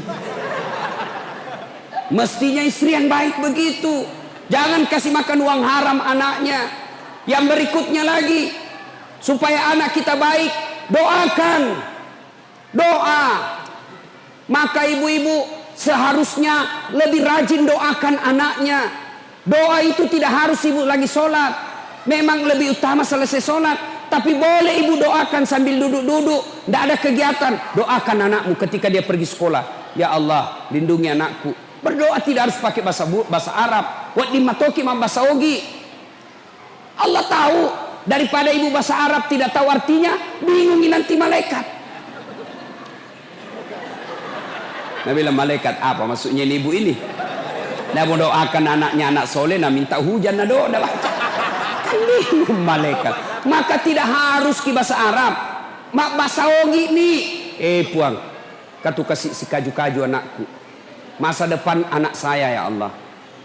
Mestinya istri yang baik begitu. Jangan kasih makan uang haram anaknya. Yang berikutnya lagi, supaya anak kita baik, doakan. Doa. Maka ibu-ibu seharusnya lebih rajin doakan anaknya. Doa itu tidak harus ibu lagi sholat. Memang lebih utama selesai sholat. Tapi boleh ibu doakan sambil duduk-duduk. Tidak ada kegiatan. Doakan anakmu ketika dia pergi sekolah. Ya Allah, lindungi anakku. Berdoa tidak harus pakai bahasa Arab. Wat dimatoki bahasa Ogi. Allah tahu. Daripada ibu bahasa Arab tidak tahu artinya, bingungi nanti malaikat. Nah bilang malaikat apa maksudnya ini ibu ini? Nah mau doakan anaknya anak soleh, nah minta hujan, nah doa, kan bingung malaikat. Maka tidak harus ke bahasa Arab. Mak bahasa Ogi nih. Puang, katu kasih si kaju-kaju anakku. masa depan anak saya ya Allah.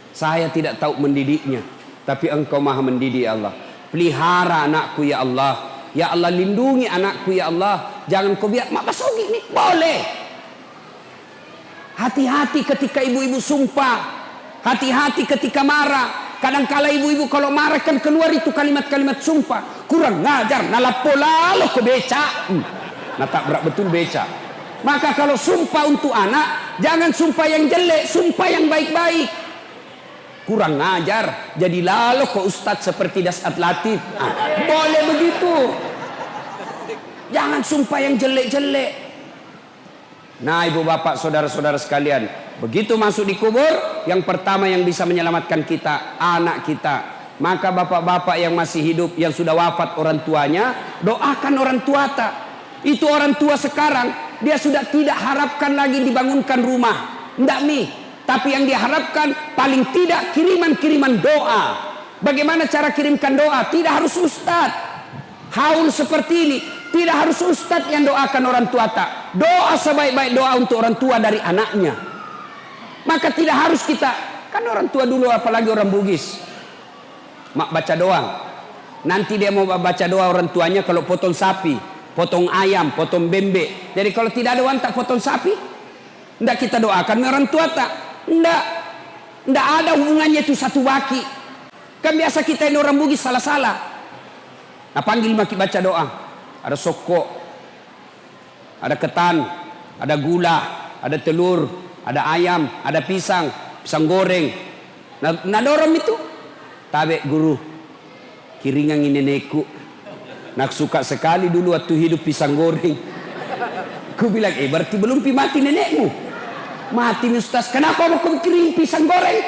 Saya tidak tahu mendidiknya, tapi Engkau maha mendidik ya Allah. Pelihara anakku ya Allah. Ya Allah, lindungi anakku ya Allah. Jangan kau biar mak basogi nih. Boleh. Hati-hati ketika ibu-ibu sumpah. Hati-hati ketika marah. Kadang-kala ibu-ibu kalau marah kan keluar itu kalimat-kalimat sumpah. Kurang ngajar. Nalapola lo ke beca. Nah tak berat betul beca. Maka kalau sumpah untuk anak, jangan sumpah yang jelek, sumpah yang baik-baik. Kurang ngajar, jadi lalu kok ustadz seperti Dasat Latif. Boleh begitu. Jangan sumpah yang jelek-jelek. Nah ibu bapak saudara-saudara sekalian, begitu masuk di kubur, yang pertama yang bisa menyelamatkan kita, anak kita. Maka bapak-bapak yang masih hidup, yang sudah wafat orang tuanya, doakan orang tua tak. Itu orang tua sekarang, dia sudah tidak harapkan lagi dibangunkan rumah. Nggak nih. Tapi yang diharapkan paling tidak kiriman-kiriman doa. Bagaimana cara kirimkan doa? Tidak harus ustadz. Haul seperti ini. Tidak harus ustadz yang doakan orang tua tak. Doa sebaik-baik doa untuk orang tua dari anaknya. Maka tidak harus kita. Kan orang tua dulu apalagi orang Bugis. Mak baca doang. Nanti dia mau baca doa orang tuanya kalau potong sapi. Potong ayam, potong bebek. Jadi kalau tidak ada uang tak potong sapi. Tidak kita doakan orang tua tak. Nggak ada hubungannya itu satu baki. Kan biasa kita ini orang Bugis salah-salah. Nah panggil maki baca doa. Ada sokok, ada ketan, ada gula, ada telur, ada ayam, ada pisang goreng. Nah dorong itu. Tabe guru, kiringan ini nenekku. Nak suka sekali dulu waktu hidup pisang goreng. Ku bilang, berarti belum mati nenekmu. Mati ustaz, kenapa mau kau kirim pisang goreng?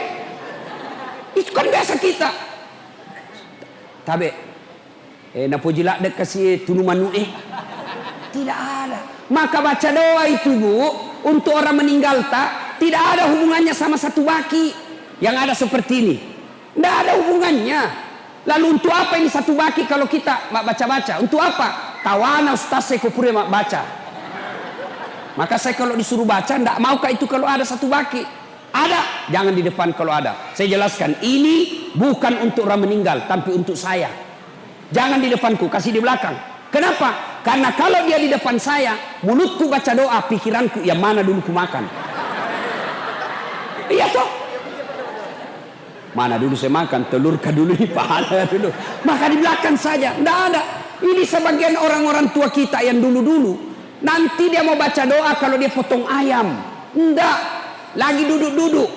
Itu kan biasa kita. Tabe, napo jilak dek kasih tunu manu Tidak ada. Maka baca doa itu bu, untuk orang meninggal tak, tidak ada hubungannya sama satu baki. Yang ada seperti ini. Tidak ada hubungannya. Lalu untuk apa ini satu baki kalau kita mak baca-baca? Untuk apa? Tawana ustaz saya kupure mak baca. Maka saya kalau disuruh baca, tidak maukah itu kalau ada satu baki? Ada, jangan di depan kalau ada. Saya jelaskan, ini bukan untuk orang meninggal, tapi untuk saya. Jangan di depanku, kasih di belakang. Kenapa? Karena kalau dia di depan saya, mulutku baca doa, pikiranku yang mana dulu ku makan. Iya toh? Mana dulu saya makan, telur kah dulu ini pahala dulu. Maka di belakang saja, tidak ada. Ini sebagian orang-orang tua kita yang dulu-dulu. Nanti dia mau baca doa kalau dia potong ayam. Enggak. Lagi duduk-duduk.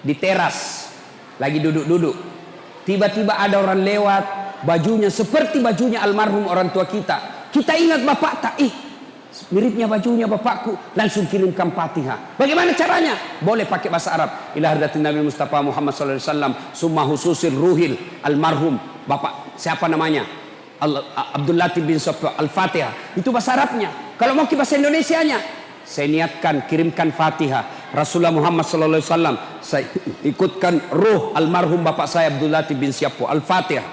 Di teras. Lagi duduk-duduk. Tiba-tiba ada orang lewat. Bajunya seperti bajunya almarhum orang tua kita. Kita ingat bapak tak? Miripnya bajunya bapakku. Langsung kirimkan Fatihah. Bagaimana caranya? Boleh pakai bahasa Arab. Ila hadratin Nabi Mustafa Muhammad SAW. Summa hususil ruhil almarhum. Bapak siapa namanya? Abdul Latif bin Sofyan Al-Fatihah. Itu bahasa Arabnya. Kalau mau ke bahasa Indonesianya, saya niatkan kirimkan Fatihah Rasulullah Muhammad sallallahu alaihi wasallam. Saya ikutkan ruh almarhum bapak saya Abdul Latif bin Sofyan Al-Fatihah.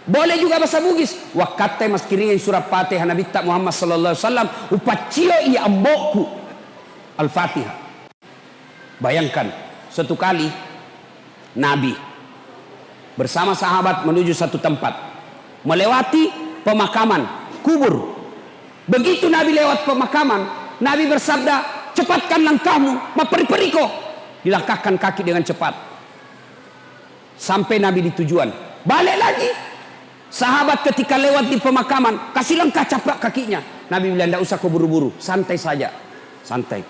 Boleh juga bahasa Bugis. Wakate mas kiringin surat Fatihah Nabi tak Muhammad sallallahu alaihi wasallam upacio iya ambokku Al-Fatihah. Bayangkan, suatu kali Nabi bersama sahabat menuju satu tempat. Melewati pemakaman kubur. Begitu Nabi lewat pemakaman, Nabi bersabda, cepatkan langkahmu, maperi-periko. Dilangkahkan kaki dengan cepat. Sampai Nabi di tujuan. Balik lagi. Sahabat ketika lewat di pemakaman, kasih langkah caplak kakinya. Nabi bilang, tidak usah kau buru-buru, santai saja. Santai.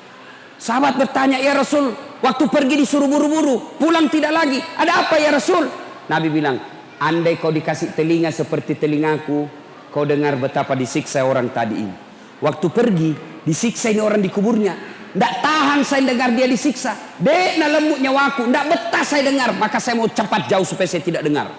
Sahabat bertanya, ya Rasul, waktu pergi disuruh buru-buru, pulang tidak lagi. Ada apa ya Rasul? Nabi bilang, andai kau dikasih telinga seperti telingaku, kau dengar betapa disiksa orang tadi ini. Waktu pergi, disiksa ini orang di kuburnya. Tidak tahan saya dengar dia disiksa. Dek na lembut nyawaku, tidak betah saya dengar. Maka saya mau cepat jauh supaya saya tidak dengar.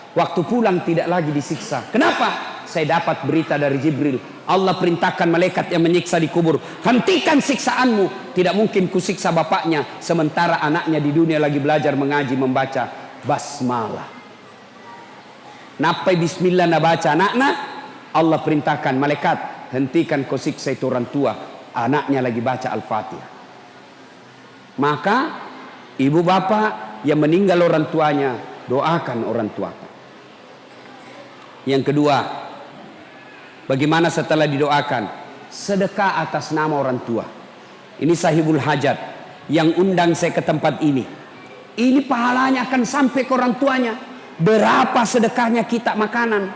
Waktu pulang tidak lagi disiksa. Kenapa? Saya dapat berita dari Jibril. Allah perintahkan malaikat yang menyiksa di kubur. Hentikan siksaanmu. Tidak mungkin kusiksa bapaknya. Sementara anaknya di dunia lagi belajar mengaji, membaca basmalah. Napai bismillah na baca anak-anak, Allah perintahkan malaikat, hentikan kau siksa itu orang tua, anaknya lagi baca Al-Fatihah. Maka ibu bapak yang meninggal orang tuanya, doakan orang tua. Yang kedua, bagaimana setelah didoakan? Sedekah atas nama orang tua. Ini sahibul hajat yang undang saya ke tempat ini. Ini pahalanya akan sampai ke orang tuanya. Berapa sedekahnya kita makanan?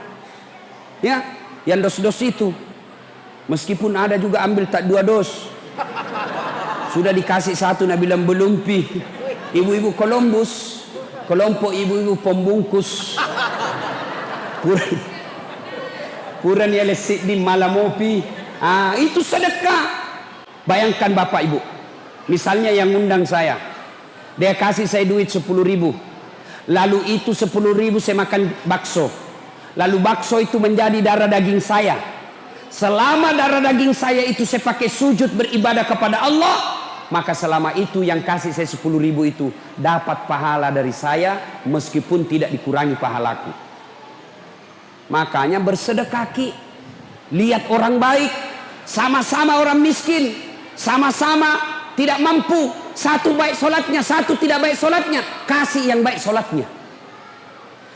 Ya, yang dos-dos itu. Meskipun ada juga ambil tak 2 dos. Sudah dikasih 1, Nabi bilang belum pi. Ibu-ibu Columbus, kelompok ibu-ibu pembungkus. Puran ya lesik di malamopi. Itu sedekah. Bayangkan bapak ibu. Misalnya yang undang saya, dia kasih saya duit 10.000. Lalu itu 10.000 saya makan bakso. Lalu bakso itu menjadi darah daging saya. Selama darah daging saya itu saya pakai sujud beribadah kepada Allah, maka selama itu yang kasih saya 10.000 itu dapat pahala dari saya, meskipun tidak dikurangi pahalaku. Makanya bersedekah ki. Lihat orang baik, sama-sama orang miskin, sama-sama tidak mampu, satu baik solatnya, satu tidak baik solatnya, kasih yang baik solatnya.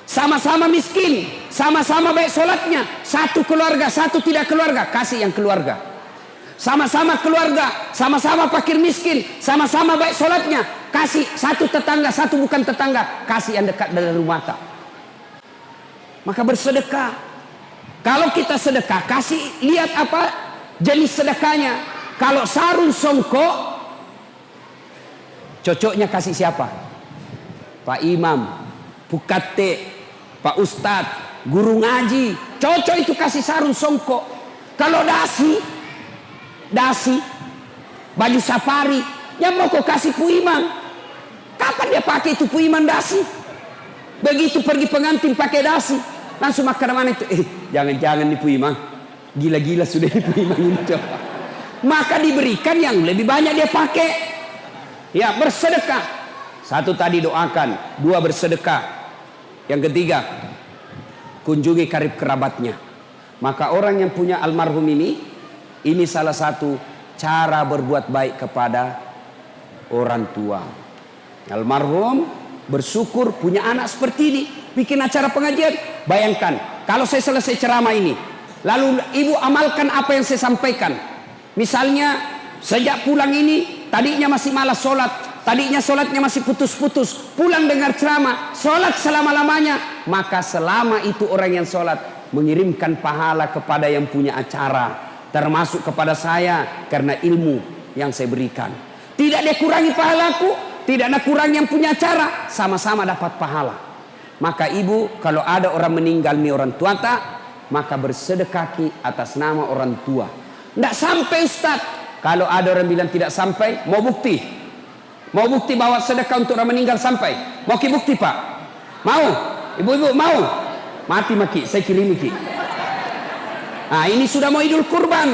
Sama-sama miskin, sama-sama baik solatnya, satu keluarga, satu tidak keluarga, kasih yang keluarga. Sama-sama keluarga, sama-sama fakir miskin, sama-sama baik solatnya, kasih satu tetangga, satu bukan tetangga, kasih yang dekat dari rumah tak. Maka bersedekah. Kalau kita sedekah, kasih lihat apa jenis sedekahnya. Kalau sarung songkok, cocoknya kasih siapa? Pak Imam, Pukate, Pak Ustadz, guru ngaji. Cocok itu kasih sarung songkok. Kalau dasi, baju safari, yang mau kau kasih Pu Imam. Kapan dia pakai itu Pu Imam dasi? Begitu pergi pengantin pakai dasi, langsung makan mana itu? Jangan-jangan nih Pu Imam, gila-gila sudah nih Pu Imam itu. Maka diberikan yang lebih banyak dia pakai. Ya, bersedekah. 1 tadi doakan, 2 bersedekah. Yang ketiga, kunjungi karib kerabatnya. Maka orang yang punya almarhum ini salah satu cara berbuat baik kepada orang tua. Almarhum bersyukur punya anak seperti ini, bikin acara pengajian. Bayangkan kalau saya selesai ceramah ini, lalu ibu amalkan apa yang saya sampaikan. Misalnya sejak pulang ini, tadinya masih malas sholat, tadinya sholatnya masih putus-putus, pulang dengar ceramah, sholat selama-lamanya. Maka selama itu orang yang sholat mengirimkan pahala kepada yang punya acara, termasuk kepada saya, karena ilmu yang saya berikan. Tidak dia kurangi pahalaku, tidak ada kurang yang punya acara, sama-sama dapat pahala. Maka ibu, kalau ada orang meninggal nih orang tua tak, maka bersedekah atas nama orang tua. Tidak sampai Ustaz. Kalau ada orang bilang tidak sampai, mau bukti? Mau bukti bahwa sedekah untuk orang meninggal sampai? Mau ki bukti Pak? Mau? Ibu-ibu mau? Mati maki, saya kirimi ki. Ini sudah mau Idul Kurban.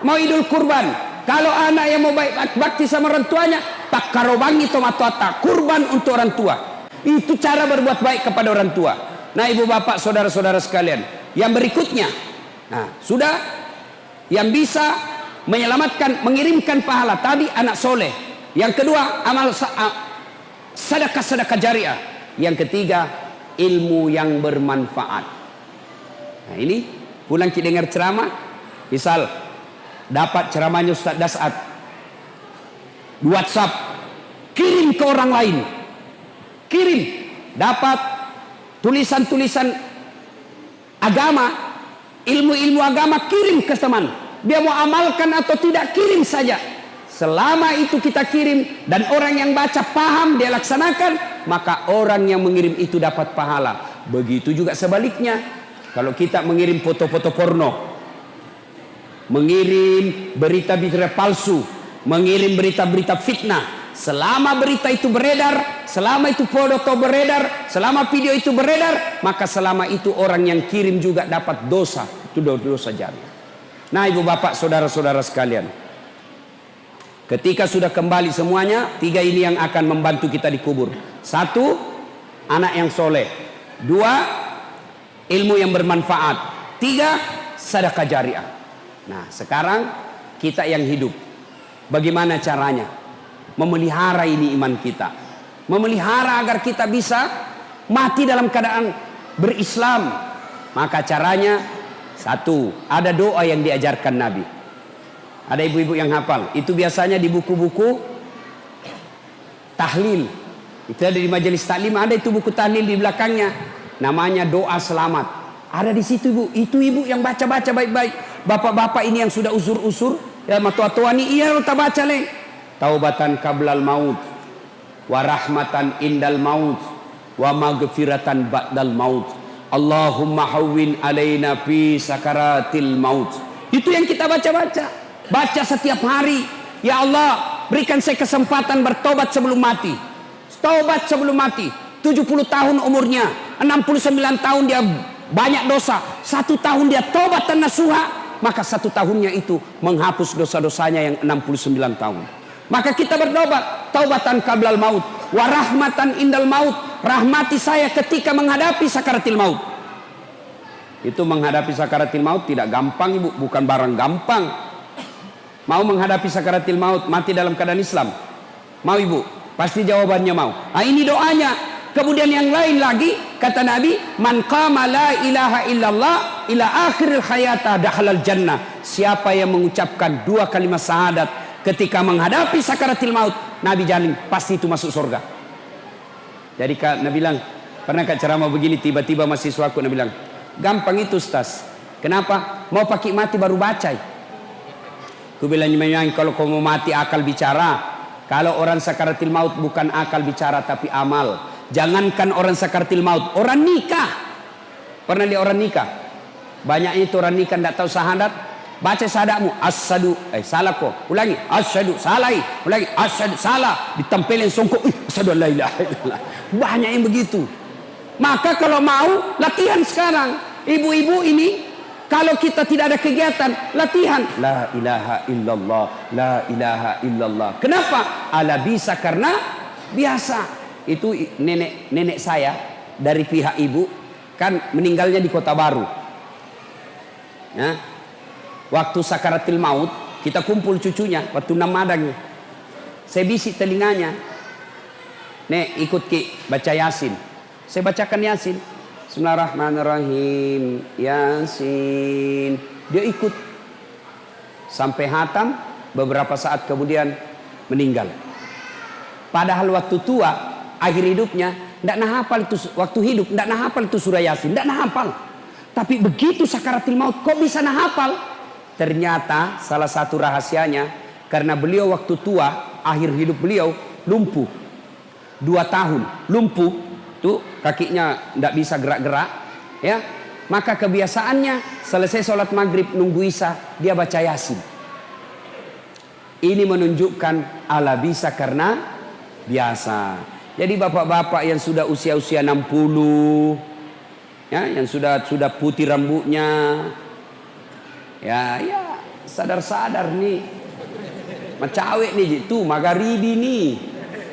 Mau Idul Kurban. Kalau anak yang mau baik bakti sama orang tuanya, tak karobangi tomatota, kurban untuk orang tua. Itu cara berbuat baik kepada orang tua. Nah ibu bapak saudara-saudara sekalian, yang berikutnya, sudah yang bisa menyelamatkan, mengirimkan pahala tadi anak soleh. Yang kedua amal sedekah jariah. Yang ketiga ilmu yang bermanfaat. Nah ini pulang kita dengar ceramah, misal dapat ceramahnya Ustaz Dasat, di WhatsApp, kirim ke orang lain, kirim. Dapat tulisan-tulisan agama, ilmu-ilmu agama, kirim ke teman. Dia mau amalkan atau tidak, kirim saja. Selama itu kita kirim dan orang yang baca paham, dia laksanakan, maka orang yang mengirim itu dapat pahala. Begitu juga sebaliknya. Kalau kita mengirim foto-foto porno, mengirim berita-berita palsu, mengirim berita-berita fitnah, selama berita itu beredar, selama itu foto beredar, selama video itu beredar, maka selama itu orang yang kirim juga dapat dosa. Itu dosa jariah. Nah ibu bapak saudara-saudara sekalian, ketika sudah kembali semuanya, 3 ini yang akan membantu kita dikubur. 1, anak yang soleh. 2, ilmu yang bermanfaat. 3, sedekah jariah. Nah sekarang kita yang hidup, bagaimana caranya? memelihara ini iman kita, memelihara agar kita bisa mati dalam keadaan berislam. Maka caranya satu, ada doa yang diajarkan Nabi. Ada ibu-ibu yang hafal, itu biasanya di buku-buku tahlil. Itu ada di majelis taklim, ada itu buku tahlil di belakangnya, namanya doa selamat. Ada di situ ibu, itu ibu yang baca-baca baik-baik. Bapak-bapak ini yang sudah usur-usur, ya tua-tua ini, iya kita baca leh. Taubatan qablal maut, wa rahmatan indal maut, wa maghfiratan ba'dal maut. Allahumma hawwin alaina fi sakaratil maut. Itu yang kita baca-baca. Baca setiap hari. Ya Allah, berikan saya kesempatan bertobat sebelum mati. Taubat sebelum mati. 70 tahun umurnya, 69 tahun dia banyak dosa, 1 tahun dia taubat dan nasuha, maka 1 tahunnya itu menghapus dosa-dosanya yang 69 tahun. Maka kita bertobat, taubatan qablal maut, wa rahmatan indal maut. Rahmati saya ketika menghadapi sakaratil maut. Itu menghadapi sakaratil maut tidak gampang ibu, bukan barang gampang. Mau menghadapi sakaratil maut, mati dalam keadaan Islam? Mau ibu? Pasti jawabannya mau. Nah, ini doanya. Kemudian yang lain lagi, kata Nabi, man qama la ilaha illallah ila akhiril hayata dakhalal jannah. Siapa yang mengucapkan 2 kalimat syahadat ketika menghadapi sakaratil maut, Nabi jamin pasti itu masuk surga. Jadi Nabi bilang, pernah Kak ceramah begini, tiba-tiba mahasiswaku Nabi bilang, gampang itu Ustaz. Kenapa? Mau pakai mati baru baca. Aku bilang, memang kalau kau mau mati akal bicara. Kalau orang sakaratil maut bukan akal bicara tapi amal. Jangankan orang sakaratil maut, orang nikah. Pernah lihat orang nikah? Banyaknya itu orang nikah tidak tahu syahadat. Baca syahadatmu, asyhadu, salah kok. Ulangi, asyhadu, salah. Ulangi, asyhadu, salah. Ditempelin songkok, asyhadu la ilaha illallah. Banyak yang begitu. Maka kalau mau latihan sekarang. Ibu-ibu ini, kalau kita tidak ada kegiatan, latihan la ilaha illallah, la ilaha illallah. Kenapa? Ala bisa karena biasa. Itu nenek saya dari pihak ibu kan meninggalnya di Kota Baru. Ya. Waktu sakaratil maut kita kumpul cucunya waktu namadangnya. Saya bisik telinganya. Nek ikut ki baca Yasin. Saya bacakan Yasin. Bismillahirrahmanirrahim. Yasin. Dia ikut sampai hatam. Beberapa saat kemudian meninggal. Padahal waktu tua, akhir hidupnya tidak nah hafal itu. Waktu hidup tidak nah hafal itu surah Yasin, tidak nah hafal. Tapi begitu sakaratil maut kok bisa nah hafal? Ternyata salah satu rahasianya karena beliau waktu tua, akhir hidup beliau lumpuh 2 tahun, lumpuh. Tuh kakinya tidak bisa gerak-gerak, ya. Maka kebiasaannya selesai sholat maghrib nunggu isya dia baca Yasin. Ini menunjukkan ala bisa karena biasa. Jadi bapak-bapak yang sudah usia-usia 60, ya, yang sudah putih rambutnya, ya sadar-sadar nih, macawek nih, itu magharibi nih.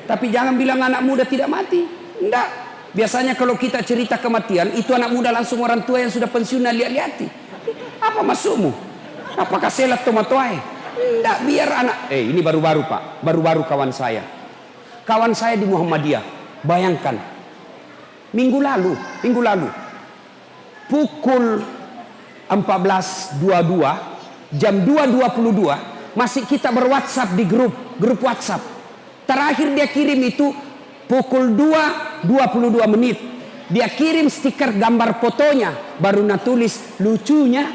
Tapi jangan bilang anak muda tidak mati, enggak. Biasanya kalau kita cerita kematian, itu anak muda langsung orang tua yang sudah pensiun lihat-lihati. Apa maksudmu? Apakah selat tomatoai? Enggak, biar anak. Ini baru-baru Pak, baru-baru kawan saya. Kawan saya di Muhammadiyah, bayangkan. Minggu lalu, pukul 14.22, jam 2.22, masih kita berWhatsApp di grup WhatsApp. Terakhir dia kirim itu pukul 2.22 menit. Dia kirim stiker gambar fotonya. Baru tulis lucunya.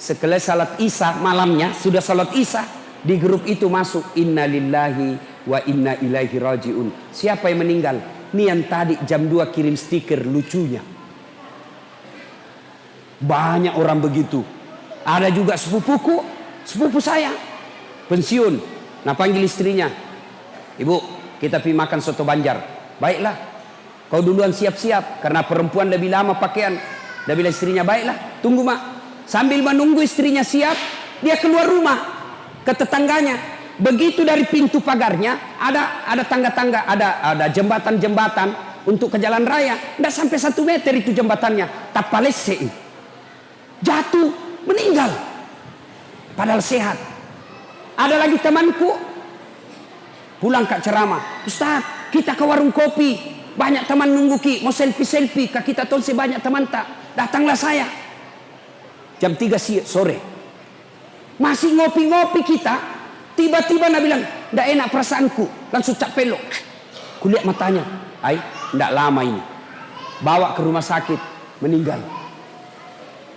Setelah salat isya malamnya, sudah salat isya, di grup itu masuk inna lillahi wa inna ilaihi rajiun. Siapa yang meninggal? Ini yang tadi jam 2 kirim stiker lucunya. Banyak orang begitu. Ada juga sepupu saya pensiun. Nah panggil istrinya, ibu, kita pergi makan soto Banjar. Baiklah, kau duluan siap-siap. Karena perempuan lebih lama pakaian. Dia bilang istrinya, baiklah, tunggu mak. Sambil menunggu istrinya siap, dia keluar rumah ke tetangganya. Begitu dari pintu pagarnya ada tangga-tangga, ada jembatan-jembatan untuk ke jalan raya. Tidak sampai 1 meter itu jembatannya. Tapalese, jatuh, meninggal. Padahal sehat. Ada lagi temanku, pulang kak ceramah, Ustaz kita ke warung kopi, banyak teman nunggu ki, mau selfie kak kita tonse banyak teman tak, datanglah saya. Jam 3 sore masih ngopi-ngopi kita, tiba-tiba Nabi bilang, ndak enak perasaanku, langsung cak pelok. Kulihat matanya, ndak lama ini, bawa ke rumah sakit, meninggal.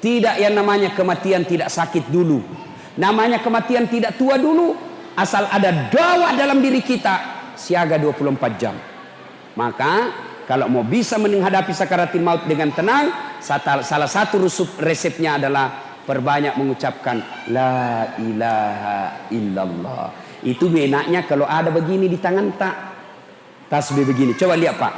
Tidak yang namanya kematian tidak sakit dulu, namanya kematian tidak tua dulu, asal ada dakwah dalam diri kita, siaga 24 jam. Maka kalau mau bisa menghadapi sakaratul maut dengan tenang, salah satu resepnya adalah perbanyak mengucapkan la ilaha illallah. Itu enaknya kalau ada begini di tangan tak, tasbih begini. Coba lihat Pak,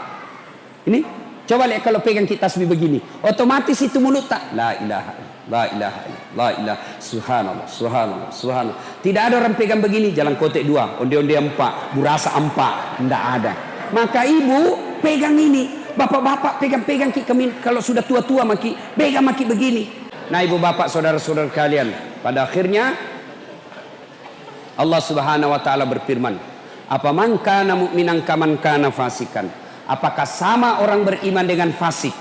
ini coba lihat kalau pegang kita tasbih begini, otomatis itu mulut tak la ilaha la ilaha la ilaha subhanallah subhanallah subhanallah. Tidak ada orang pegang begini, jalan kotek 2, onde-onde 4, burasa 4, tidak ada. Maka ibu pegang ini, bapak-bapak pegang-pegang kalau sudah tua-tua maki pegang maki begini. Nah ibu bapak saudara-saudara kalian, pada akhirnya Allah Subhanahu wa taala berfirman, apa man kana mu'minan kaman kana fasikan. Apakah sama orang beriman dengan fasik?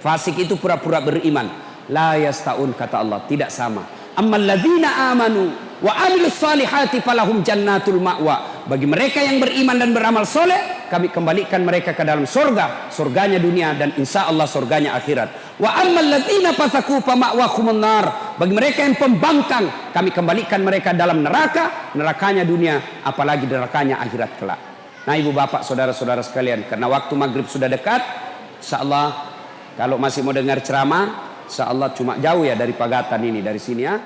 Fasik itu pura-pura beriman. La yastaun, kata Allah, tidak sama. Ammal ladzina amanu wa amilus salihati falahum jannatul ma'wa. Bagi mereka yang beriman dan beramal soleh, kami kembalikan mereka ke dalam surga, surganya dunia dan insya Allah surganya akhirat. Wa ammal ladzina fasaku fa ma'wahumun nar. Bagi mereka yang pembangkang, kami kembalikan mereka dalam neraka, nerakanya dunia, apalagi nerakanya akhirat kelak. Nah ibu bapak saudara-saudara sekalian, karena waktu maghrib sudah dekat, insya Allah kalau masih mau dengar ceramah, insya Allah cuma jauh ya dari Pagatan ini, dari sini ya.